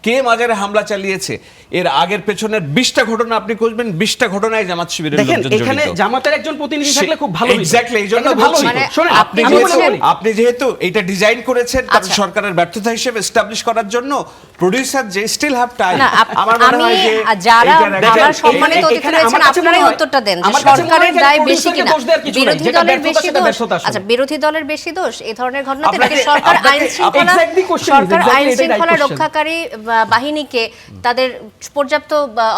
কে মাজারে হামলা চালিয়েছে, এর আগের পেছনের 20টা ঘটনা আপনি খুঁজবেন, 20টা ঘটনায় জামাত শিবিরের দেখেন লোকজন এখানে জড়িত। জামাতের একজন প্রতিনিধি থাকলে খুব ভালো হতো। এক্স্যাক্টলি, এই জন্য এখানে ভালো বলছি হতো। মানে শোনেন, আপনি আমি বলে যেহেতু বলি। আপনি যেহেতু এটা ডিজাইন করেছেন তার আচ্ছা। সরকারের ব্যর্থতা হিসেবে এস্টাবলিশ করার জন্য, প্রোডিউসার যে স্টিল হ্যাভ টাইম। না, আমার মনে আমি হয় যে যারা এইটার একটা- আমার সম্মানিত অতিথি এখানে রয়েছেন, আমার কাছে মনে আপনারাই হয়- উত্তরটা দেন যে আমার কাছে মনে হয় সরকারের যে দায় বেশি producer-কে কিনা, দোষ দেওয়ার কিছু নাই, বিরোধী যেটা দলের ব্যর্থতা বেশি সেটা দোষ। ব্যর্থতা আসলে। আচ্ছা, বিরোধী দলের বেশি দোষ এই ধরনের ঘটনাতে, নাকি আপনাকে- সরকার আপনাকে- আইন শৃঙ্খলা exactly question is, Sarkar exactly আইন এটাই শৃঙ্খলা question. রক্ষাকারী বাহিনীকে তাদের পর্যাপ্ত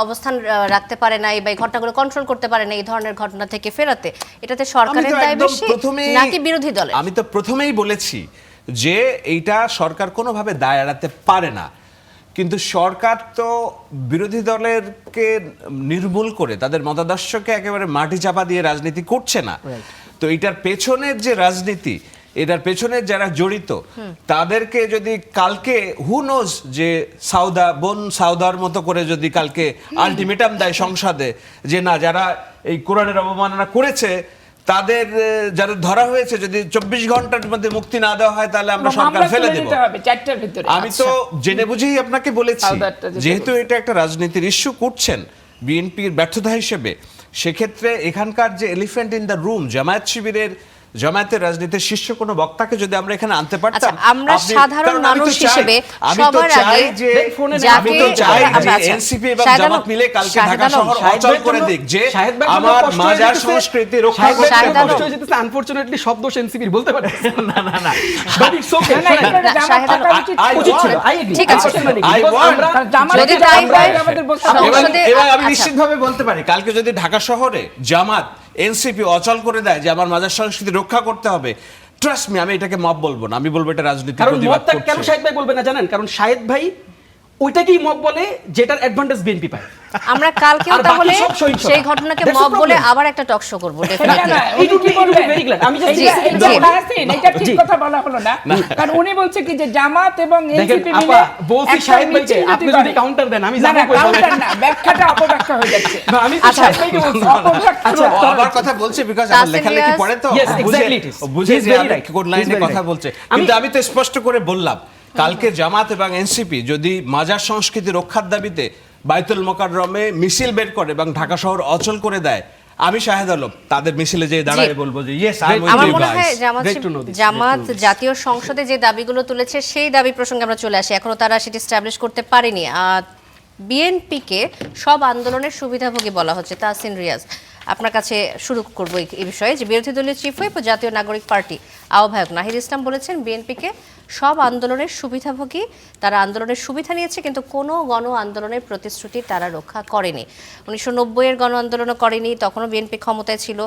অবস্থান রাখতে পারে না, বা এই ঘটনাগুলো কন্ট্রোল করতে পারে না, এই ধরনের ঘটনা থেকে ফেরাতে, এটাতে সরকারের দায় বেশি নাকি বিরোধী দলের? আমি তো প্রথমেই বলেছি যে এইটা সরকার কোনোভাবে দায় এড়াতে পারে না, কিন্তু সরকার তো বিরোধী দলেরকে নির্মূল করে তাদের মতাদর্শকে একেবারে মাটি চাপা দিয়ে রাজনীতি করছে না। তো এটার পেছনের যে রাজনীতি, এটার পেছনে যারা জড়িত তাদেরকে যদি কালকে হু নোজ যে সাউদার মতো করে যদি কালকে আলটিমেটাম দেয় সংসদে যে না, যারা এই কোরআনের অবমাননা করেছে তাদের যারা ধরা হয়েছে যদি 24 ঘন্টার মধ্যে মুক্তি না দেওয়া হয় তাহলে আমরা সরকার মামলা ফেলে তুলে দেব। নিতে হবে 4টার ভিতরে। আমি তো জেনে বুঝেই আপনাকে বলেছি, সাউদারটা যেটা যেহেতু এটা একটা রাজনীতির ইস্যু করছেন বিএনপির ব্যর্থতা হিসেবে, সেক্ষেত্রে এখানকার যে এলিফ্যান্ট ইন দ্য রুম জামায়াতের রাজনীতির শীর্ষ কোনো বক্তাকে যদি আমরা এখানে আনতে পারতাম। আচ্ছা, আমরা সাধারণ কারণ আমি তো মানুষ চাই- হিসেবে আমি তো সবার চাই আগে যে আমি তো যাকে- চাই আচ্ছা, যে আচ্ছা। এনসিপি এবং শাহেদ জামাত আলম, মিলে কালকে শাহেদ ঢাকা আলম, শহর শাহেদ অচল ভাইয়ের করে জন্য- দিক যে শাহেদ ভাইয়ের জন্য আমার কষ্ট হয়ে মাজার যেতেছে- সংস্কৃতি রক্ষা শাহেদ ভাইয়ের শাহেদ জন্য আলম। কষ্ট হয়ে যেতেছে, unfortunately শব্দ সেনসিটিভ বলতে পারে না না না বাট ইটস ওকে। না, না, এটা না, জামাত শাহেদ আলম- থাকা উচিত I- I উচিত ছিল, want- I agree, ঠিক আছে। personally, I because want- আমরা- জামাত যদি যদি তাই আমরা হয়, আমাদের বলতে এবং হবে। সংসদে- এবং আমি আচ্ছা। নিশ্চিতভাবে বলতে পারি কালকে যদি ঢাকা শহরে জামাত এনসিপি অচল করে দেয় যে আমার মাজার সংস্কৃতি রক্ষা করতে হবে, ট্রাস্ট মি, আমি এটাকে মব বলবো না, আমি বলবো এটা রাজনীতি কারণ প্রতিবাদ মতটা কেন করছে। শাহেদ ভাই বলবে না জানেন, কারণ শাহেদ ভাই ওইটাকেই মব বলে যেটার অ্যাডভান্টেজ বিএনপি পায়। আমরা কালকেও আর বাকি তাহলে সব সহিংসতা। সেই ঘটনাকে That's the মব বলে problem. আবার একটা টক শো করবো না, definitely। না, এই উনি দুটো- কি এই দুটো বলবেন? very glad। আমি just এই যে- basic এই যে example- তাহসিন, এটা ঠিক জি। কথা বলা হলো না। কারণ উনি বলছে কি যে জামাত এবং দেখেন এনসিপি আপা, মিলে বলছি একটা শাহেদ ভাইকে, মিছিল আপনি যদি যদি করে। counter দেন, আমি না, যাবো না, কই বলেন? counter না, ব্যাখ্যাটা অপব্যাখ্যা হয়ে যাচ্ছে। না, আমি তো আচ্ছা, শাহেদ ভাইকে বলছি। অপব্যাখ্যা আচ্ছা, হলো। ও আবার কথা বলছে বিকজ আমার তাসিন লেখালেখি রিয়াজ- পড়ে তো Yes, ও বুঝে- exactly it is. ও বুঝে He is যে very আমি right. কোন He is লাইনে very কথা right. বলছে, আমি- কিন্তু আমি তো স্পষ্ট করে বললাম কালকে জামাত এবং এনসিপি যদি মাজার সংস্কৃতি রক্ষার দাবিতে বাইতুল মোকাররমে মিছিল বের করে এবং ঢাকা শহর অচল করে দেয়, আমি শাহেদ আলম তাদের মিছিলে যে দাঁড়ায় জি। বলবো যে ইয়েস আই এম উইথ আমার ইউ মনে হয় guys. Great to know this, Jamaat great to know this. জাতীয় সংসদে যে দাবিগুলো তুলেছে সেই দাবি প্রসঙ্গে আমরা চলে আসি, এখনো তারা সেটি স্ট্যাবলিশ করতে পারেনি। বিএনপিকে সব আন্দোলনের সুবিধাভোগী বলা হচ্ছে। তাহসিন রিয়াজ, আপনার কাছে শুরু করব এই বিষয়ে যে বিরোধী দলীয় চিফ হুইপ ও জাতীয় নাগরিক পার্টি আহ্বায়ক নাহিদ ইসলাম বলেছেন বিএনপিকে সব আন্দোলনের সুবিধাভোগী, তারা আন্দোলনের সুবিধা নিয়েছে কিন্তু কোনো গণ আন্দোলনের প্রতিশ্রুতি তারা রক্ষা করেনি। 1990-এর গণ আন্দোলনও করেনি, তখনও বিএনপি ক্ষমতায় ছিল।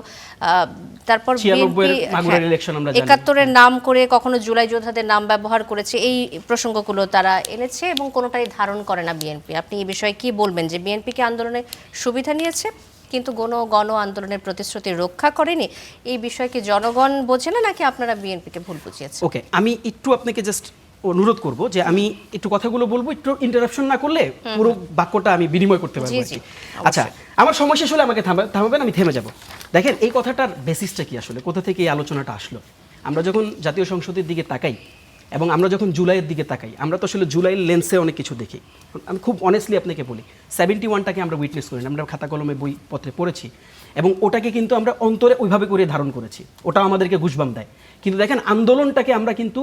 তারপর 96 এর মাগুরার election আমরা জানি। 71-এর নাম করে কখনো জুলাই যোদ্ধাদের নাম ব্যবহার করেছে, এই প্রসঙ্গগুলো তারা এনেছে এবং কোনোটাই ধারণ করে না বিএনপি। আপনি এই বিষয়ে কি বলবেন যে বিএনপিকে আন্দোলনের সুবিধা নিয়েছে কিন্তু গণ আন্দোলনের প্রতিশ্রুতি রক্ষা করেনি, এই বিষয়ে কি জনগণ বোঝে না নাকি আপনারা বিএনপিকে ভুল বুঝিয়েছেন? ওকে, আমি একটু আপনাকে জাস্ট অনুরোধ করব যে আমি একটু কথাগুলো বলবো, একটু ইন্টারাপশন না করলে পুরো বাক্যটা আমি বিনিময় করতে পারবো জি, আর কি। জি, আচ্ছা, আমার সময় শেষ হলে আমাকে থামাবেন, আমি থেমে যাব। দেখেন এই কথাটার বেসিসটা কি আসলে, কোথা থেকে এই আলোচনাটা আসলো? আমরা যখন জাতীয় সংসদের দিকে তাকাই এবং আমরা যখন জুলাইয়ের দিকে তাকাই, আমরা তো আসলে জুলাইয়ের লেন্সে অনেক কিছু দেখি। আমি খুব অনেস্টলি আপনাকে বলি, 71টাকে আমরা উইটনেস করি না, আমরা খাতা কলমে বইপত্রে পড়েছি এবং ওটাকে কিন্তু আমরা অন্তরে ওইভাবে করে ধারণ করেছি, ওটা আমাদেরকে গুজবাম দেয়। কিন্তু দেখেন আন্দোলনটাকে আমরা কিন্তু,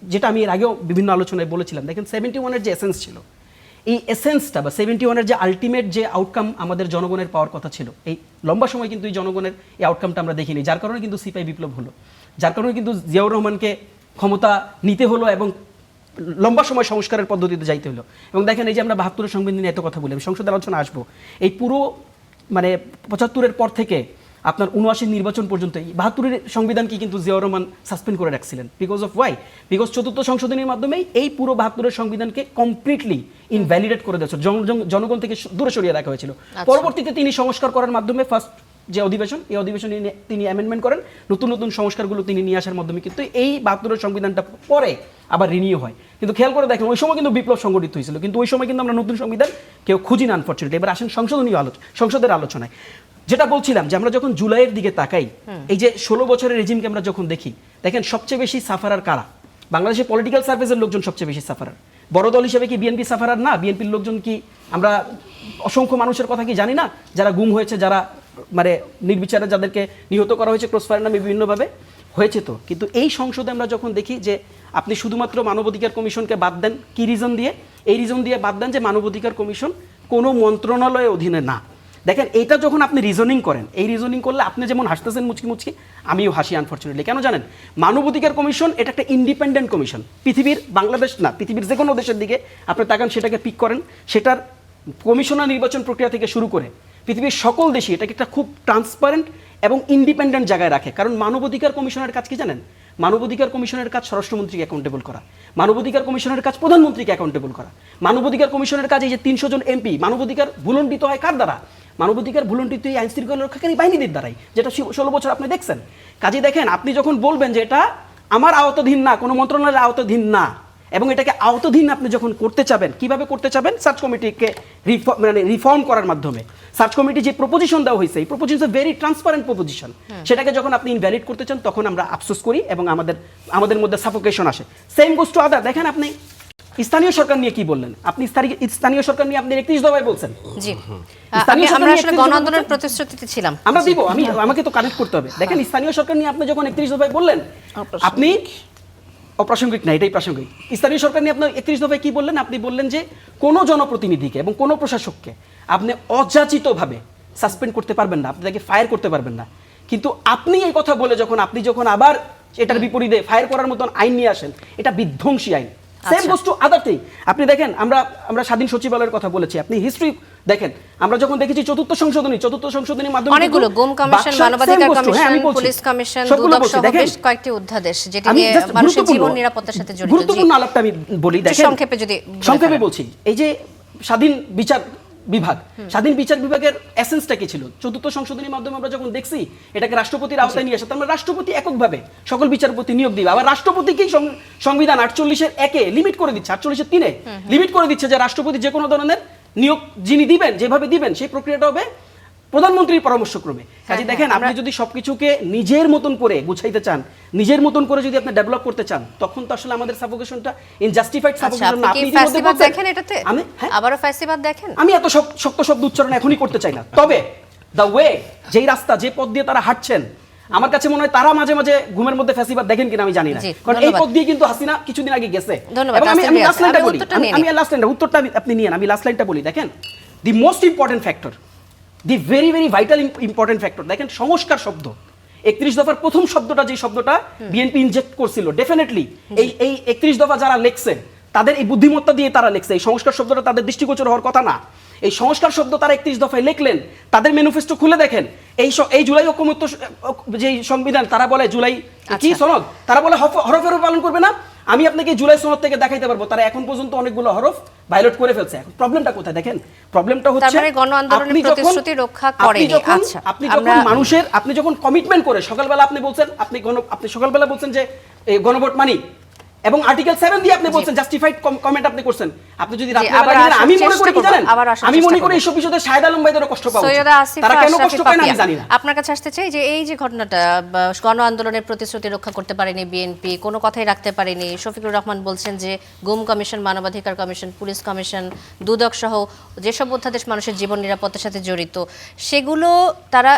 যেটা আমি এর আগেও বিভিন্ন আলোচনায় বলেছিলাম, দেখেন 71-এর যে এসেন্স ছিল, এই এসেন্সটা বা 71-এর যে আলটিমেট যে আউটকাম আমাদের জনগণের পাওয়ার কথা ছিল, এই লম্বা সময় কিন্তু এই জনগণের এই আউটকামটা আমরা দেখিনি, যার কারণে কিন্তু সিপাহি বিপ্লব হলো, যার কারণে কিন্তু জিয়াউর রহমানকে ক্ষমতা নিতে হলো এবং লম্বা সময় সংস্কারের পদ্ধতিতে যাইতে হলো। এবং দেখেন এই যে আমরা 72-এর সংবিধান নিয়ে এত কথা বলি, আমি সংসদের আলোচনা আসবো, এই পুরো মানে 75-এর পর থেকে আপনার 79 নির্বাচন পর্যন্ত এই 72-এর সংবিধানকে কিন্তু জিয়াউর রহমান সাসপেন্ড করে রাখছিলেন। Because of why? বিকজ চতুর্থ সংশোধনীর মাধ্যমেই এই পুরো 72-এর সংবিধানকে কমপ্লিটলি ইনভ্যালিডেট করে দিয়েছিল, জনগণ থেকে দূরে সরিয়ে রাখা হয়েছিল। পরবর্তীতে তিনি সংস্কার করার মাধ্যমে ফার্স্ট যে অধিবেশন, এই অধিবেশনে তিনি অ্যামেন্ডমেন্ট করেন, নতুন নতুন সংস্কারগুলো তিনি নিয়ে আসার মাধ্যমে কিন্তু এই 72 সংবিধানটা পরে আবার রিনিউ হয়। কিন্তু খেয়াল করে দেখেন ওই সময় কিন্তু বিপ্লব সংগঠিত হয়েছিল, কিন্তু ওই সময় কিন্তু আমরা নতুন সংবিধান কেউ খুঁজি না আনফরচুনেটলি। এবার আসেন সংসদের আলোচনায়। যেটা বলছিলাম যে আমরা যখন জুলাইয়ের দিকে তাকাই, এই যে 16 বছরের রেজিমকে আমরা যখন দেখি, দেখেন সবচেয়ে বেশি সাফারার কারা? বাংলাদেশের পলিটিক্যাল সার্ভিসের লোকজন সবচেয়ে বেশি সাফারার। বড় দল হিসেবে কি বিএনপি সাফারার না? বিএনপির লোকজন কি আমরা অসংখ্য মানুষের কথা কি জানি না? যারা গুম হয়েছে, যারা মানে নির্বিচারে যাদেরকে নিহত করা হয়েছে ক্রসফায়ার নামে বিভিন্নভাবে হয়েছে। তো কিন্তু এই সংসদে আমরা যখন দেখি যে আপনি শুধুমাত্র মানবাধিকার কমিশনকে বাদ দেন, কি রিজন দিয়ে? এই রিজন দিয়ে বাদ দেন যে মানবাধিকার কমিশন কোনো মন্ত্রণালয়ের অধীনে না। দেখেন এইটা যখন আপনি রিজনিং করেন, এই রিজনিং করলে আপনি যেমন হাসতেছেন মুচকি মুচকি, আমিও হাসি আনফরচুনেটলি। কেন জানেন? মানবাধিকার কমিশন এটা একটা ইন্ডিপেন্ডেন্ট কমিশন। পৃথিবীর, বাংলাদেশ না, পৃথিবীর যে কোনো দেশের দিকে আপনি তাকান, সেটাকে পিক করেন, সেটার কমিশনার নির্বাচন প্রক্রিয়া থেকে শুরু করে পৃথিবীর সকল দেশই এটাকে একটা খুব ট্রান্সপারেন্ট এবং ইন্ডিপেন্ডেন্ট জায়গায় রাখে। কারণ মানবাধিকার কমিশনের কাজ কি জানেন? মানবাধিকার কমিশনের কাজ স্বরাষ্ট্রমন্ত্রীকে অ্যাকাউন্টেবল করা, মানবাধিকার কমিশনের কাজ প্রধানমন্ত্রীকে অ্যাকাউন্টেবল করা, মানবাধিকার কমিশনের কাজ এই যে 300 জন এমপি, মানবাধিকার ভুলণ্ডিত হয় কার দ্বারা? মানবাধিকার ভুলণ্ডিত এই আইন শৃঙ্খলা রক্ষাকারী বাহিনীদের দ্বারাই, যেটা 16 বছর আপনি দেখছেন। কাজে দেখেন আপনি যখন বলবেন যে এটা আমার আওতাধীন না, কোনো মন্ত্রণালয়ের আওতাধীন না, এবং এটাকে আওতাধীন আপনি যখন করতে চাবেন, কিভাবে করতে চাবেন? সার্চ কমিটিকে রিফর্ম করার মাধ্যমে। সার্চ কমিটি যে প্রপোজিশন দেওয়া হয়েছে, এই প্রপোজিশন ভেরি ট্রান্সপারেন্ট প্রপোজিশন, সেটাকে যখন আপনি ইনভ্যালিড করতে চান তখন আমরা আফসোস করি এবং আমাদের মধ্যে সাফোকেশন আসে। Same goes to other. দেখেন আপনি স্থানীয় সরকার নিয়ে কি বললেন? আপনি স্থানীয় সরকার নিয়ে আপনি 31 দফায় বলছেন। জি, আমরা আসলে গণ আন্দোলনের প্রতিশ্রুতিতে ছিলাম। আমরা দিব, আমাকে তো কানেক্ট করতে হবে। দেখেন স্থানীয় সরকার নিয়ে আপনি যখন 31 দফায় বললেন, আপনি অপ্রাসঙ্গিক না, এটাই প্রাসঙ্গিক। স্থানীয় সরকার নিয়ে আপনি 31 দফায় কি বললেন? আপনি বললেন যে কোনো জনপ্রতিনিধিকে এবং কোনো প্রশাসককে আপনি অযাচিতভাবে সাসপেন্ড করতে পারবেন না, আপনি তাকে ফায়ার করতে পারবেন না। কিন্তু আপনি এই কথা বলে আপনি যখন আবার এটার বিপরীতে ফায়ার করার মতন আইন নিয়ে আসেন, এটা বিধ্বংসী আইন। Same goes to other thing. আপনি দেখেন আমরা স্বাধীন সচিবালয়ের কথা বলেছি, আপনি হিস্ট্রি দেখেন, আমরা যখন দেখেছি চতুর্থ সংশোধনীর মাধ্যমে অনেকগুলো গুম কমিশন, মানবাধিকার কমিশন, পুলিশ কমিশন, দুদক সহ বেশ কয়েকটি অধ্যাদেশ যেটি নিয়ে মানুষের জীবন নিরাপত্তার সাথে জড়িত। গুরুত্বপূর্ণ আলাপটা আমি বলি, দেখেন সংক্ষেপে বলছি। এই যে স্বাধীন বিচার বিভাগ, স্বাধীন বিচার বিভাগের এসেন্সটা কি ছিল? চতুর্থ সংশোধনীর মাধ্যমে আমরা যখন দেখছি এটাকে রাষ্ট্রপতির আওতায় নিয়ে আসে, তার মানে রাষ্ট্রপতি এককভাবে সকল বিচারপতি নিয়োগ দিবে। আবার রাষ্ট্রপতিকেই সংবিধান 48-এর 1-এ লিমিট করে দিচ্ছে, 48-এর 3-এ লিমিট করে দিচ্ছে যে রাষ্ট্রপতি যে কোনো ধরনের নিয়োগ যিনি দিবেন, যেভাবে দিবেন, সেই প্রক্রিয়াটা হবে প্রধানমন্ত্রীর পরামর্শক্রমে। কাজে দেখেন আপনি যদি সবকিছুকে নিজের মতন করে গুছাইতে চান, নিজের মতন করে যদি আপনি ডেভেলপ করতে চান, তখন তো আসলে আমাদের সাফোকেশনটা ইনজাস্টিফাইড সাফোকেশন না। আপনি ফ্যাসিবাদ দেখেন এটাতে, আবারো ফ্যাসিবাদ দেখেন। আমি এত শক্ত শব্দ উচ্চারণ এখনই করতে চাই না, তবে দ্য ওয়ে, যেই রাস্তা, যে পথ দিয়ে তারা হাঁটছেন, আমার কাছে মনে হয় তারা মাঝে মাঝে ঘুমের মধ্যে ফ্যাসিবাদ দেখেন কিনা আমি জানি না, কারণ এই পথ দিয়ে কিন্তু হাসিনা কিছুদিন আগে গেছে। এবং আমি লাস্ট লাইনটা বলি, উত্তরটা আপনি নিয়েন, আমি লাস্ট লাইনটা বলি। দেখেন the most important factor, the very very vital important factor, দেখেন সংস্কার শব্দ, 31 দফার প্রথম শব্দটা, যে শব্দটা বিএনপি ইনজেক্ট করছিল, ডেফিনেটলি এই 31 দফা যারা লেখছে তাদের এই বুদ্ধিমত্তা দিয়ে তারা লেখছে। এই সংস্কার শব্দটা তাদের দৃষ্টিগোচর হওয়ার কথা না। এই সংস্কার শব্দ তারা 31 দফায় লিখলেন, তাদের ম্যানিফেস্টো খুলে দেখেন। এই জুলাই ঐক্যমত্য যে সংবিধান, তারা বলে জুলাই কি সনদ, তারা বলে হরফেরও পালন করবে না। আমি আপনাকে জুলাই সনদ থেকে দেখাইতে পারবো তারা এখন পর্যন্ত অনেকগুলো হরফ ভায়োলেট করে ফেলছে। এখন প্রবলেমটা কোথায় দেখেন? প্রবলেমটা হচ্ছে আপনি যখন কমিটমেন্ট করে সকালবেলা আপনি বলছেন, আপনি সকালবেলা বলছেন যে গণভোট মানি, এবং আর্টিকেল 7 দিয়ে আপনি বলছেন জাস্টিফাইড কমেন্ট আপনি করছেন। আপনি যদি আমি মনে করি কি জানেন, আমি মনে করি এইসব বিষয়ে শাহেদ আলম ভাইদেরও কষ্ট পাওয়া উচিত। তারা কেন কষ্ট পায় না আমি জানি না। আপনার কাছে আসতে চাই যে এই যে ঘটনাটা, গণ আন্দোলনের প্রতিশ্রুতি রক্ষা করতে পারেনি বিএনপি, কোনো কথাই রাখতে পারেনি। শফিকুর রহমান বলছেন যে গুম কমিশন, মানবাধিকার কমিশন, পুলিশ কমিশন, দুদক সহ যেসব অধ্যাদেশ মানুষের জীবন নিরাপত্তার সাথে জড়িত, সেগুলো তারা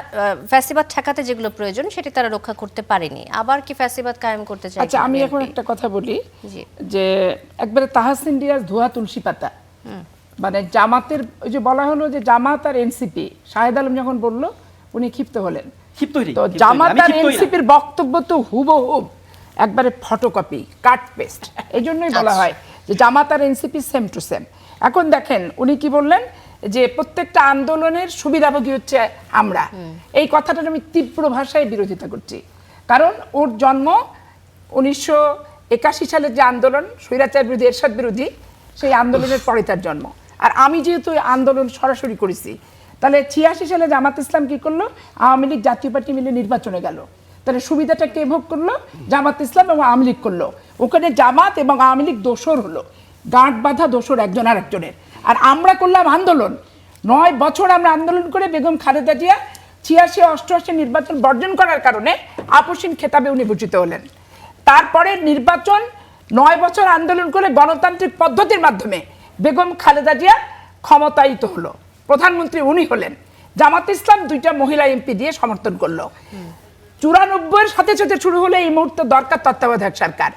ফ্যাসিবাদ ঠেকাতে যেগুলো প্রয়োজন সেটি তারা রক্ষা করতে পারেনি। আবার কি ফ্যাসিবাদ কায়েম করতে চায়? আচ্ছা, আমি এখন একটা কথা বলি যে একবারে তাহসিন রিয়াজ ধোয়া তুলসী পাতা, মানে জামাতের ওই যে বলা হলো যে জামাত আর এনসিপি, শাহেদ আলম যখন বললো উনি ক্ষিপ্ত হলেন। তো জামাত আর এনসিপির বক্তব্য তো হুবহু একবারে ফটোকপি, কাট পেস্ট। এই জন্যই বলা হয় যে জামাত আর এনসিপি সেম টু সেম। এখন দেখেন উনি কি বললেন যে প্রত্যেকটা আন্দোলনের সুবিধাভোগী হচ্ছে আমরা। এই কথাটার আমি তীব্র ভাষায় বিরোধিতা করছি, কারণ ওর জন্ম 1981 সালের যে আন্দোলন, স্বৈরাচার বিরোধী, এরশাদ বিরোধী, সেই আন্দোলনের পরে তার জন্ম। আর আমি যেহেতু আন্দোলন সরাসরি করেছি, তাহলে 86 সালে জামাত ইসলাম কি করলো, আওয়ামী লীগ জাতীয় পার্টি মিলে নির্বাচনে গেল, তাহলে সুবিধাটা কে ভোগ করলো, জামাত ইসলাম এবং আওয়ামী লীগ করলো। ওখানে জামাত এবং আওয়ামী লীগ দোসর হলো, গাঁট বাঁধা দোসর একজন আর একজনের। আর আমরা করলাম আন্দোলন, 9 বছর আমরা আন্দোলন করে বেগম খালেদা জিয়া 86-88 নির্বাচন বর্জন করার কারণে আপসীন খেতাবে উনি ভূষিত হলেন। তারপরে নির্বাচন 9 বছর আন্দোলন করে গণতান্ত্রিক পদ্ধতির মাধ্যমে বেগম খালেদা জিয়া ক্ষমতায়িত হলো, প্রধানমন্ত্রী উনি হলেন। জামাত ইসলাম 2টা মহিলা এমপি দিয়ে সমর্থন করলো। 94-এর সাথে সাথে শুরু হলো এই মুহূর্তে দরকার তত্ত্বাবধায়ক সরকার।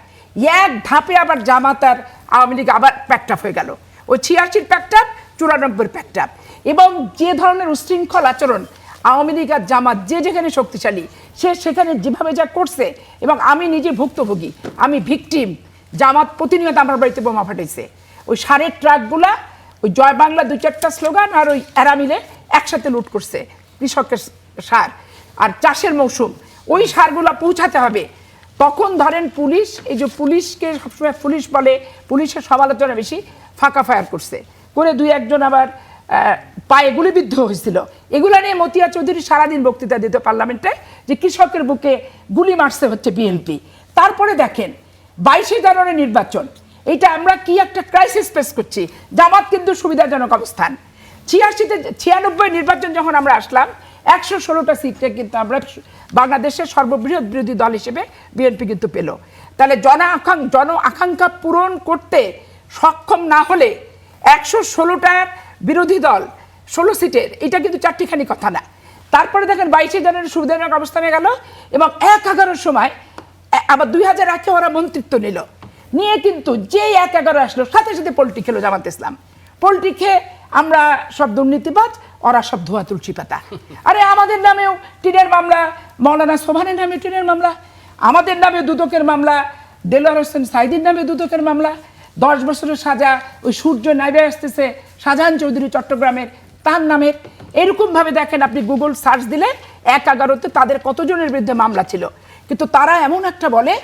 এক ধাপে আবার জামাত আর আওয়ামী লীগ আবার প্যাকটাপ হয়ে গেল, ওই 86-র প্যাকটাপ, 94-এর প্যাকটাপ। এবং যে ধরনের উশৃঙ্খল আচরণ আওয়ামী লীগ আর জামাত যে যেখানে শক্তিশালী সে সেখানে যেভাবে যা করছে, এবং আমি নিজে ভুক্তভোগী, আমি ভিকটিম। জামাত প্রতিনিয়ত আমার বাড়িতে বোমা ফাটাইছে, ওই সারের ট্রাকগুলা ওই জয় বাংলা 2-4টা স্লোগান আর ওই এরা মিলে একসাথে লুট করছে কৃষকের সার আর চাষের মৌসুম, ওই সারগুলা পৌঁছাতে হবে। তখন ধরেন পুলিশ, এই যে পুলিশকে সবসময় পুলিশ বলে, পুলিশের সমালোচনা বেশি, ফাঁকা ফায়ার করছে, করে 2-1 আবার পায়ে গুলিবিদ্ধ হয়েছিল। এগুলা নিয়ে মতিয়া চৌধুরী সারাদিন বক্তৃতা দিত পার্লামেন্টে যে কৃষকের বুকে গুলি মারছে হচ্ছে বিএনপি। তারপরে দেখেন 22 জানুয়ারি নির্বাচন, এইটা আমরা কি একটা ক্রাইসিস ফেস করছি, জামাত কিন্তু সুবিধাজনক অবস্থান। 96 নির্বাচন যখন আমরা আসলাম 116টা সিটে কিন্তু আমরা বাংলাদেশের সর্ববৃহৎ বিরোধী দল হিসেবে বিএনপি কিন্তু পেল। তাহলে জন আকাঙ্ক্ষা পূরণ করতে সক্ষম না হলে 116টার বিরোধী দল 16 সিটের, এটা কিন্তু চারটিখানি কথা না। তারপরে দেখেন 22 জানুয়ারি সুবিধাজনক অবস্থানে গেল, এবং 1/11 সময় আবার 2001-এ ওরা মন্ত্রিত্ব নিল, নিয়ে কিন্তু যেই 1/11 আসলো সাথে সাথে পোল্ট্রি খেলো জামাত ইসলাম। পোল্ট্রি খেয়ে আমরা সব দুর্নীতিবাজ, ওরা সব ধোয়া তুলসী পাতা। আরে আমাদের নামেও টিনের মামলা, মৌলানা সোবহানের নামে টিনের মামলা, আমাদের নামে দুদকের মামলা, দেলোয়ার হোসেন সাইদির নামে দুদকের মামলা, 10 বছরের সাজা ওই সূর্য নাইবে আসতেছে শাহজাহান চৌধুরী চট্টগ্রামের, তার নামের। এরকমভাবে দেখেন আপনি গুগল সার্চ দিলে 1/11-তে তাদের কতজনের বিরুদ্ধে মামলা ছিল। কিন্তু তারা এমন একটা বলে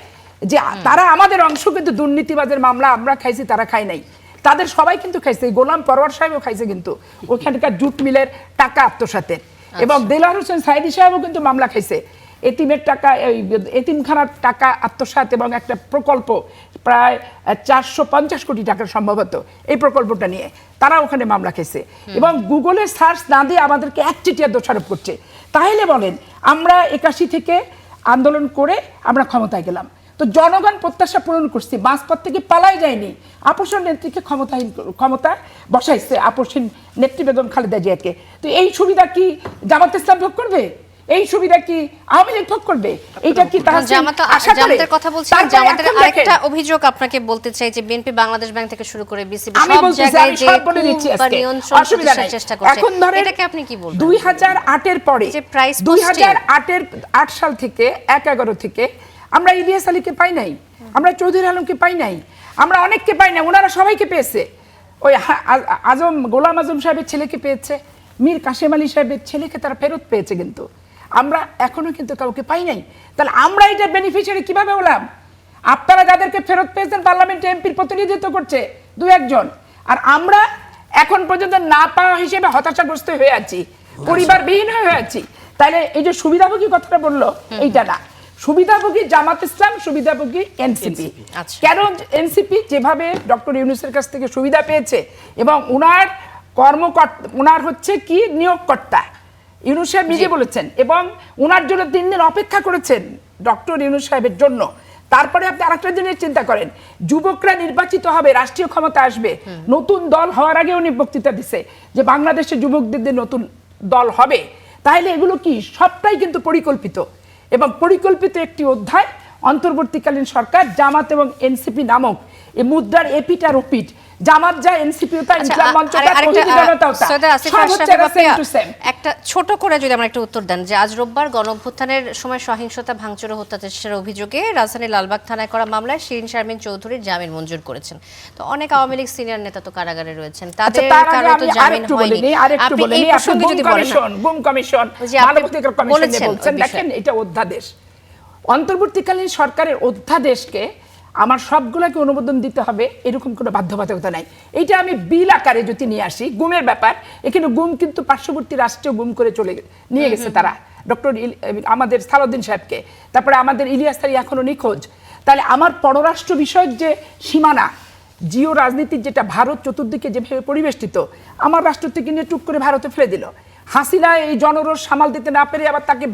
যে তারা আমাদের অংশ, কিন্তু দুর্নীতিবাজের মামলা আমরা খাইছি, তারা খায় নাই। তাদের সবাই কিন্তু খাইছে, গোলাম পরওয়ার সাহেবও খাইছে কিন্তু ওখানকার জুট মিলের টাকা আত্মসাতের, এবং দেলোয়ার হোসেন সাইদি সাহেবও কিন্তু মামলা খাইছে এতিমের টাকা, এতিমখানার টাকা আত্মসাৎ, এবং একটা প্রকল্প প্রায় 450 কোটি টাকার সম্ভবত এই প্রকল্পটা নিয়ে তারা ওখানে মামলা খেয়েছে। এবং গুগলে সার্চ না দিয়ে আমাদেরকে একচেটিয়া দোষারোপ করছে। তাহলে বলেন আমরা 81 থেকে আন্দোলন করে আমরা ক্ষমতায় গেলাম, তো জনগণ প্রত্যাশা পূরণ করছি, মাঝপথ থেকে পালাই যায়নি, আপসীন নেত্রীকে ক্ষমতা বসাইছে, আপসীন নেত্রী বেগম খালেদা জিয়াকে। তো এই সুবিধা কি জামাত ইসলাম ভোগ করবে? এই সুবিধা কি আওয়ামী লীগ ভোগ করবে? এটা কি জামাতের কথা বলছেন? জামাতের আরেকটা অভিযোগ আপনাকে বলতে চাই যে বিএনপি বাংলাদেশ ব্যাংক থেকে শুরু করে বিসিবি সব জায়গায় যে নিয়ন্ত্রণ চেষ্টা করছে, এটাকে আপনি কি বলবেন? 2008-এর পরে, 2008 সাল থেকে 1/11 থেকে আমরা ইলিয়াস আলীকে পাই নাই, আমরা চৌধুরী আলমকে পাই নাই, আমরা অনেককে পাই না, ওনারা সবাইকে পেয়েছে। ওই গোলাম আজম সাহেবের ছেলেকে পেয়েছে, মীর কাশেম আলী সাহেবের ছেলেকে তারা ফেরত পেয়েছে, কিন্তু আমরা এখনো কিন্তু কাউকে পাই নাই। তাহলে আমরা এটা বেনিফিশিয়ারি কিভাবে হলাম? আপনারা যাদেরকে ফেরত পেয়েছেন পার্লামেন্টে এমপির প্রতিনিধিত্ব করছে 2-1 জন, আর আমরা এখন পর্যন্ত না পাওয়া হিসেবে হতাশাগ্রস্ত হয়ে আছি, পরিবারবিহীন হয়ে আছি। তাহলে এই যে সুবিধাভোগী কথাটা বললো, এইটা না, সুবিধাভোগী জামাত ইসলাম, সুবিধাভোগী এনসিপি। কেন এনসিপি? যেভাবে ডক্টর ইউনূসের কাছ থেকে সুবিধা পেয়েছে, এবং উনার কর্মকর্তা, উনার হচ্ছে কি নিয়োগকর্তা, ইউনূস সাহেব নিজে বলেছেন, এবং উনার জন্য 3 দিন অপেক্ষা করেছেন ডক্টর ইউনূস সাহেবের জন্য। তারপরে আপনি আরেকটা জিনিস চিন্তা করেন, যুবকরা নির্বাচিত হবে, রাষ্ট্রীয় ক্ষমতা আসবে, নতুন দল হওয়ার আগে উনি বক্তৃতা দিছে যে বাংলাদেশের যুবকদের নতুন দল হবে। তাহলে এগুলো কি সবটাই কিন্তু পরিকল্পিত, এবং পরিকল্পিত একটি অধ্যায় অন্তর্বর্তীকালীন সরকার জামাত এবং এনসিপি নামক এই মুদ্রার এপিট আর ওপিট। জামাত যা, এনসিপি তা, ইসলাম মঞ্চ তা, তৌহিদি জনতা তা, সব হচ্ছে সেম টু সেম। একটা ছোট করে যদি আমরা একটা উত্তর দেন যে আজ রোববার গণঅভ্যুত্থানের সময় সহিংসতা, ভাঙচুর ও হত্যাচেষ্টার অভিযোগে রাজধানীর লালবাগ থানায় করা মামলায় শিরিন শারমিন চৌধুরীর জামিন মঞ্জুর করেছেন। তো অনেক আওয়ামী লীগ সিনিয়র নেতা তো কারাগারে রয়েছেন, তাদের কারো তো জামিন হয়নি। আপনি এই প্রসঙ্গে যদি বলেন, গুম কমিশন, মানবাধিকার কমিশন বলছেন, দেখেন এটা অধ্যাদেশ, অন্তর্বর্তীকালীন সরকারের অধ্যাদেশকে আমার সবগুলোকে অনুমোদন দিতে হবে এরকম কোনো বাধ্যবাধকতা নাই। এইটা আমি বিল আকারে যদি নিয়ে আসি, গুমের ব্যাপার, এখানে গুম কিন্তু পার্শ্ববর্তী রাষ্ট্রে গুম করে নিয়ে গেছে তারা, ডক্টর আমাদের সালাউদ্দিন সাহেবকে, তারপরে আমাদের ইলিয়াস আলী এখনো নিখোঁজ। তাহলে আমার পররাষ্ট্র বিষয়ক যে সীমানা, জিও রাজনীতির যেটা ভারত চতুর্দিকে যেভাবে পরিবেষ্টিত, আমার রাষ্ট্র থেকে নিয়ে টুক করে ভারতে ফেলে দিল। হাসিনা এই জনরোষ সামাল দিতে না পেরে আবার তাকে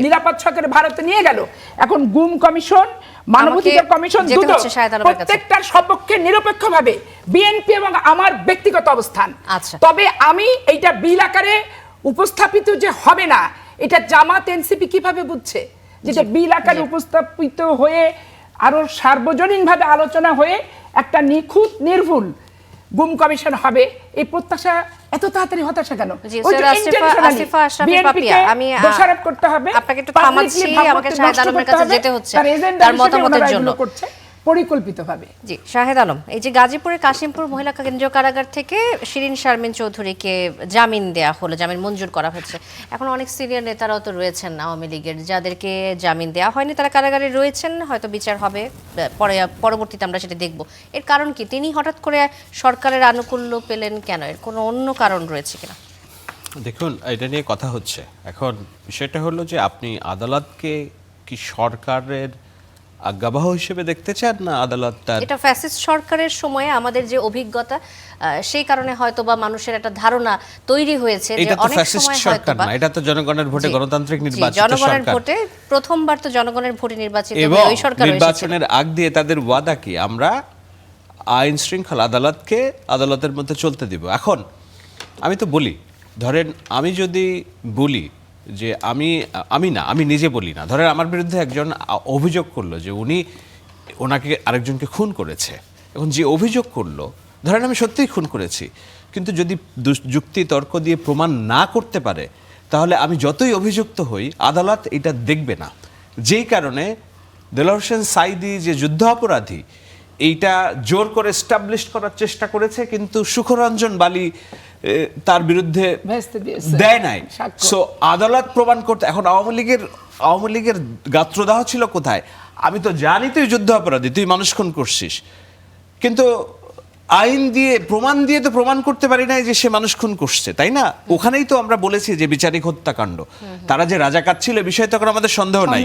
নিরাপদ সরকারে ভারতে নিয়ে গেল। এখন গুম কমিশন, মানবাধিকার কমিশন, দুটো প্রত্যেকটার সপক্ষে নিরপেক্ষভাবে বিএনপি এবং আমার ব্যক্তিগত অবস্থান। তবে আমি এইটা বিল আকারে উপস্থাপিত যে হবে না, এটা জামাত এনসিপি কিভাবে বুঝছে? যেটা বিল আকারে উপস্থাপিত হয়ে আরো সার্বজনীনভাবে আলোচনা হয়ে একটা নিখুঁত নির্ভুল গুম কমিশন হবে, এই প্রত্যাশা এত তাড়াতাড়ি হতাশা কেন? দোষারোপ করতে হবে, আপনাকে একটু থামাচ্ছি, আমাকে শাহেদ আলমের কাছে যেতে হচ্ছে তার মতামতের জন্য পরিকল্পিতভাবে। জি শাহেদ আলম, এই যে গাজীপুরের কাশিমপুর মহিলা কেন্দ্রীয় কারাগার থেকে শিরিন শারমিন চৌধুরীকে জামিন দেয়া হলো, জামিন মঞ্জুর করা হচ্ছে। এখন অনেক সিনিয়র নেতারাও তো রয়েছেন আওয়ামী লীগের, যাদেরকে জামিন দেওয়া হয়নি, তারা কারাগারে রয়েছেন, হয়তো বিচার হবে পরবর্তীতে আমরা সেটা দেখব। এর কারণ কি? তিনি হঠাৎ করে সরকারের আনুকূল্য পেলেন কেন? এর কোনো অন্য কারণ রয়েছে কিনা? দেখুন, এটা নিয়ে কথা হচ্ছে। এখন বিষয়টা হলো যে আপনি আদালতকে কি সরকারের আজ্ঞাবহ হিসেবে দেখতে চান, না আদালত তার, এটা ফ্যাসিস্ট সরকারের সময়ে আমাদের যে অভিজ্ঞতা, সেই কারণে হয়তো বা মানুষের একটা ধারণা তৈরি হয়েছে যে অনেক সময় হয়তো বা এটা তো জনগণের ভোটে গণতান্ত্রিক নির্বাচিত সরকার, জনগণের ভোটে প্রথমবার তো জনগণের ভোটে নির্বাচিত ওই সরকার, নির্বাচনের আগ দিয়ে তাদের ওয়াদা কি আমরা আইন শৃঙ্খলা আদালতকে আদালতের মধ্যে চলতে দিব। এখন আমি তো বলি, ধরেন আমি যদি বলি যে আমি নিজে বলি না, ধরেন আমার বিরুদ্ধে একজন অভিযোগ করলো যে ওনাকে আরেকজনকে খুন করেছে। এখন যে অভিযোগ করলো, ধরেন আমি সত্যিই খুন করেছি, কিন্তু যদি যুক্তি তর্ক দিয়ে প্রমাণ না করতে পারে, তাহলে আমি যতই অভিযুক্ত হই আদালত এটা দেখবে না। যেই কারণে দেলোয়ার হোসেন সাঈদী যে যুদ্ধ অপরাধী, এইটা জোর করে এস্টাবলিশ করার চেষ্টা করেছে, কিন্তু সুখরঞ্জন বালি তার বিরুদ্ধে দেয় নাই। সো আদালত প্রমাণ করতে, এখন আওয়ামী লীগের গাত্রদাহ ছিল কোথায়? আমি তো জানি তুই যুদ্ধ অপরাধী, তুই মানুষ খুন করছিস, কিন্তু আইন দিয়ে প্রমাণ দিয়ে তো প্রমাণ করতে পারি নাই যে সে মানুষ খুন করছে, তাই না? ওখানেই তো আমরা বলেছি যে বিচারিক হত্যাকাণ্ড, তারা যে রাজাকার ছিল বিষয়ে তখন আমাদের সন্দেহ নাই,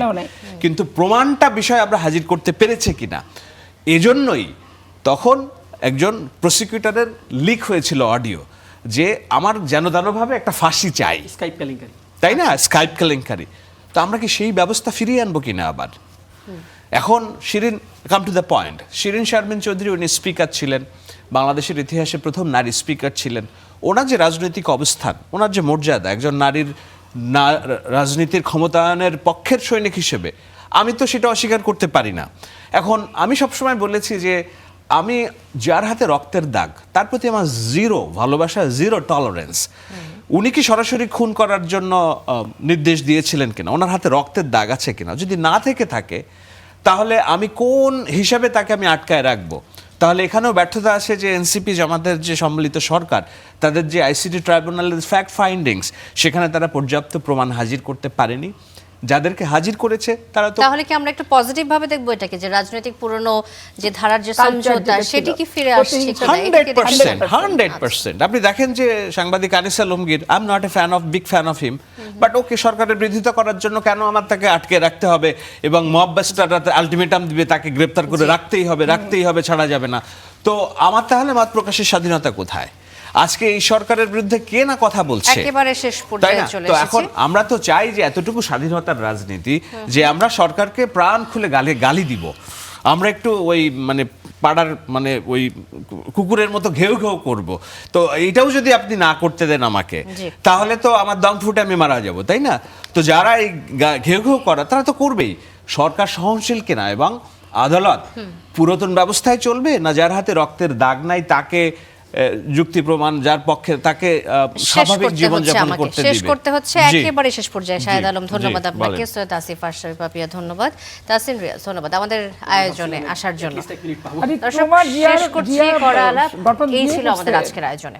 কিন্তু প্রমাণটা বিষয় আমরা হাজির করতে পেরেছে কিনা। এজন্যই তখন একজন প্রসিকিউটরের লিক হয়েছিল অডিও যে আমার যেনভাবে একটা ফাঁসি চাই, স্কাইপ কেলেঙ্কারি, তাই না? স্কাইপ কেলেঙ্কারি। তো আমরা কি সেই ব্যবস্থা ফিরিয়ে আনবো কিনা আবার? এখন Shirin, come to the point, Shirin Sharmin Chowdhury উনি স্পিকার ছিলেন, বাংলাদেশের ইতিহাসে প্রথম নারী স্পিকার ছিলেন। ওনার যে রাজনৈতিক অবস্থান, ওনার যে মর্যাদা, একজন নারীর রাজনীতির ক্ষমতায়নের পক্ষের সৈনিক হিসেবে, আমি তো সেটা অস্বীকার করতে পারি না। এখন আমি সবসময় বলেছি যে আমি যার হাতে রক্তের দাগ, তার প্রতি আমার জিরো ভালোবাসা, জিরো টলারেন্স। উনি কি সরাসরি খুন করার জন্য নির্দেশ দিয়েছিলেন কিনা, ওনার হাতে রক্তের দাগ আছে কিনা, যদি না থেকে থাকে তাহলে আমি কোন হিসাবে তাকে আমি আটকায় রাখবো? তাহলে এখানেও ব্যর্থতা আসে যে এনসিপি জামাতের যে সম্মিলিত সরকার, তাদের যে আইসিটি ট্রাইব্যুনালের ফ্যাক্ট ফাইন্ডিংস, সেখানে তারা পর্যাপ্ত প্রমাণ হাজির করতে পারেনি। যাদেরকে হাজির করেছে তারা তো, তাহলে কি আমরা একটু পজিটিভ ভাবে দেখবো এটাকে, যে রাজনৈতিক পুরনো যে ধারার যে সমঝোতা সেটি কি ফিরে আসছে? 100%। আপনি দেখেন যে সাংবাদিক Anis Alamgir, I am not a big fan of him, but ওকে সরকারের বিরোধিতা করার জন্য কেন আমার তাকে আটকে রাখতে হবে, এবং মব বাস্টাররা আলটিমেটাম দিবে তাকে গ্রেপ্তার করে রাখতেই হবে, ছাড়া যাবে না। তো আমার তাহলে মত প্রকাশের স্বাধীনতা কোথায়? আজকে এই সরকারের বিরুদ্ধে কে না কথা বলছে, একেবারে শেষ পর্যায়ে চলে এসেছে। তো এখন আমরা তো চাই যে এতটুকু স্বাধীনতার রাজনীতি, যে আমরা সরকারকে প্রাণ খুলে গালি দিব, আমরা একটু ওই মানে পাড়ার মানে ওই কুকুরের মতো ঘেউ ঘেউ করব। তো এইটাও যদি আপনি না করতে দেন আমাকে, তাহলে তো আমার দম ফুটে আমি মারা যাব, তাই না? তো যারা এই ঘেউ ঘেউ করা, তারা তো করবেই। সরকার সহনশীল কিনা এবং আদালত পুরাতন ব্যবস্থায় চলবে, না যার হাতে রক্তের দাগ নাই তাকে যুক্তি প্রমাণ, যার পক্ষে তাকে স্বাভাবিক জীবন যাপন করতে দিবে, শেষ করতে হচ্ছে একেবারে শেষ পর্যায়ে। শাহেদ আলম ধন্যবাদ আপনাকে, সৈয়দ আসিফ আশরাফি পাপিয়া ধন্যবাদ, তাসিন রিয়াজ ধন্যবাদ আমাদের আয়োজনে আসার জন্য। দর্শক, শেষ করছি করা আলাপ, এই ছিল আমাদের আজকের আয়োজনে।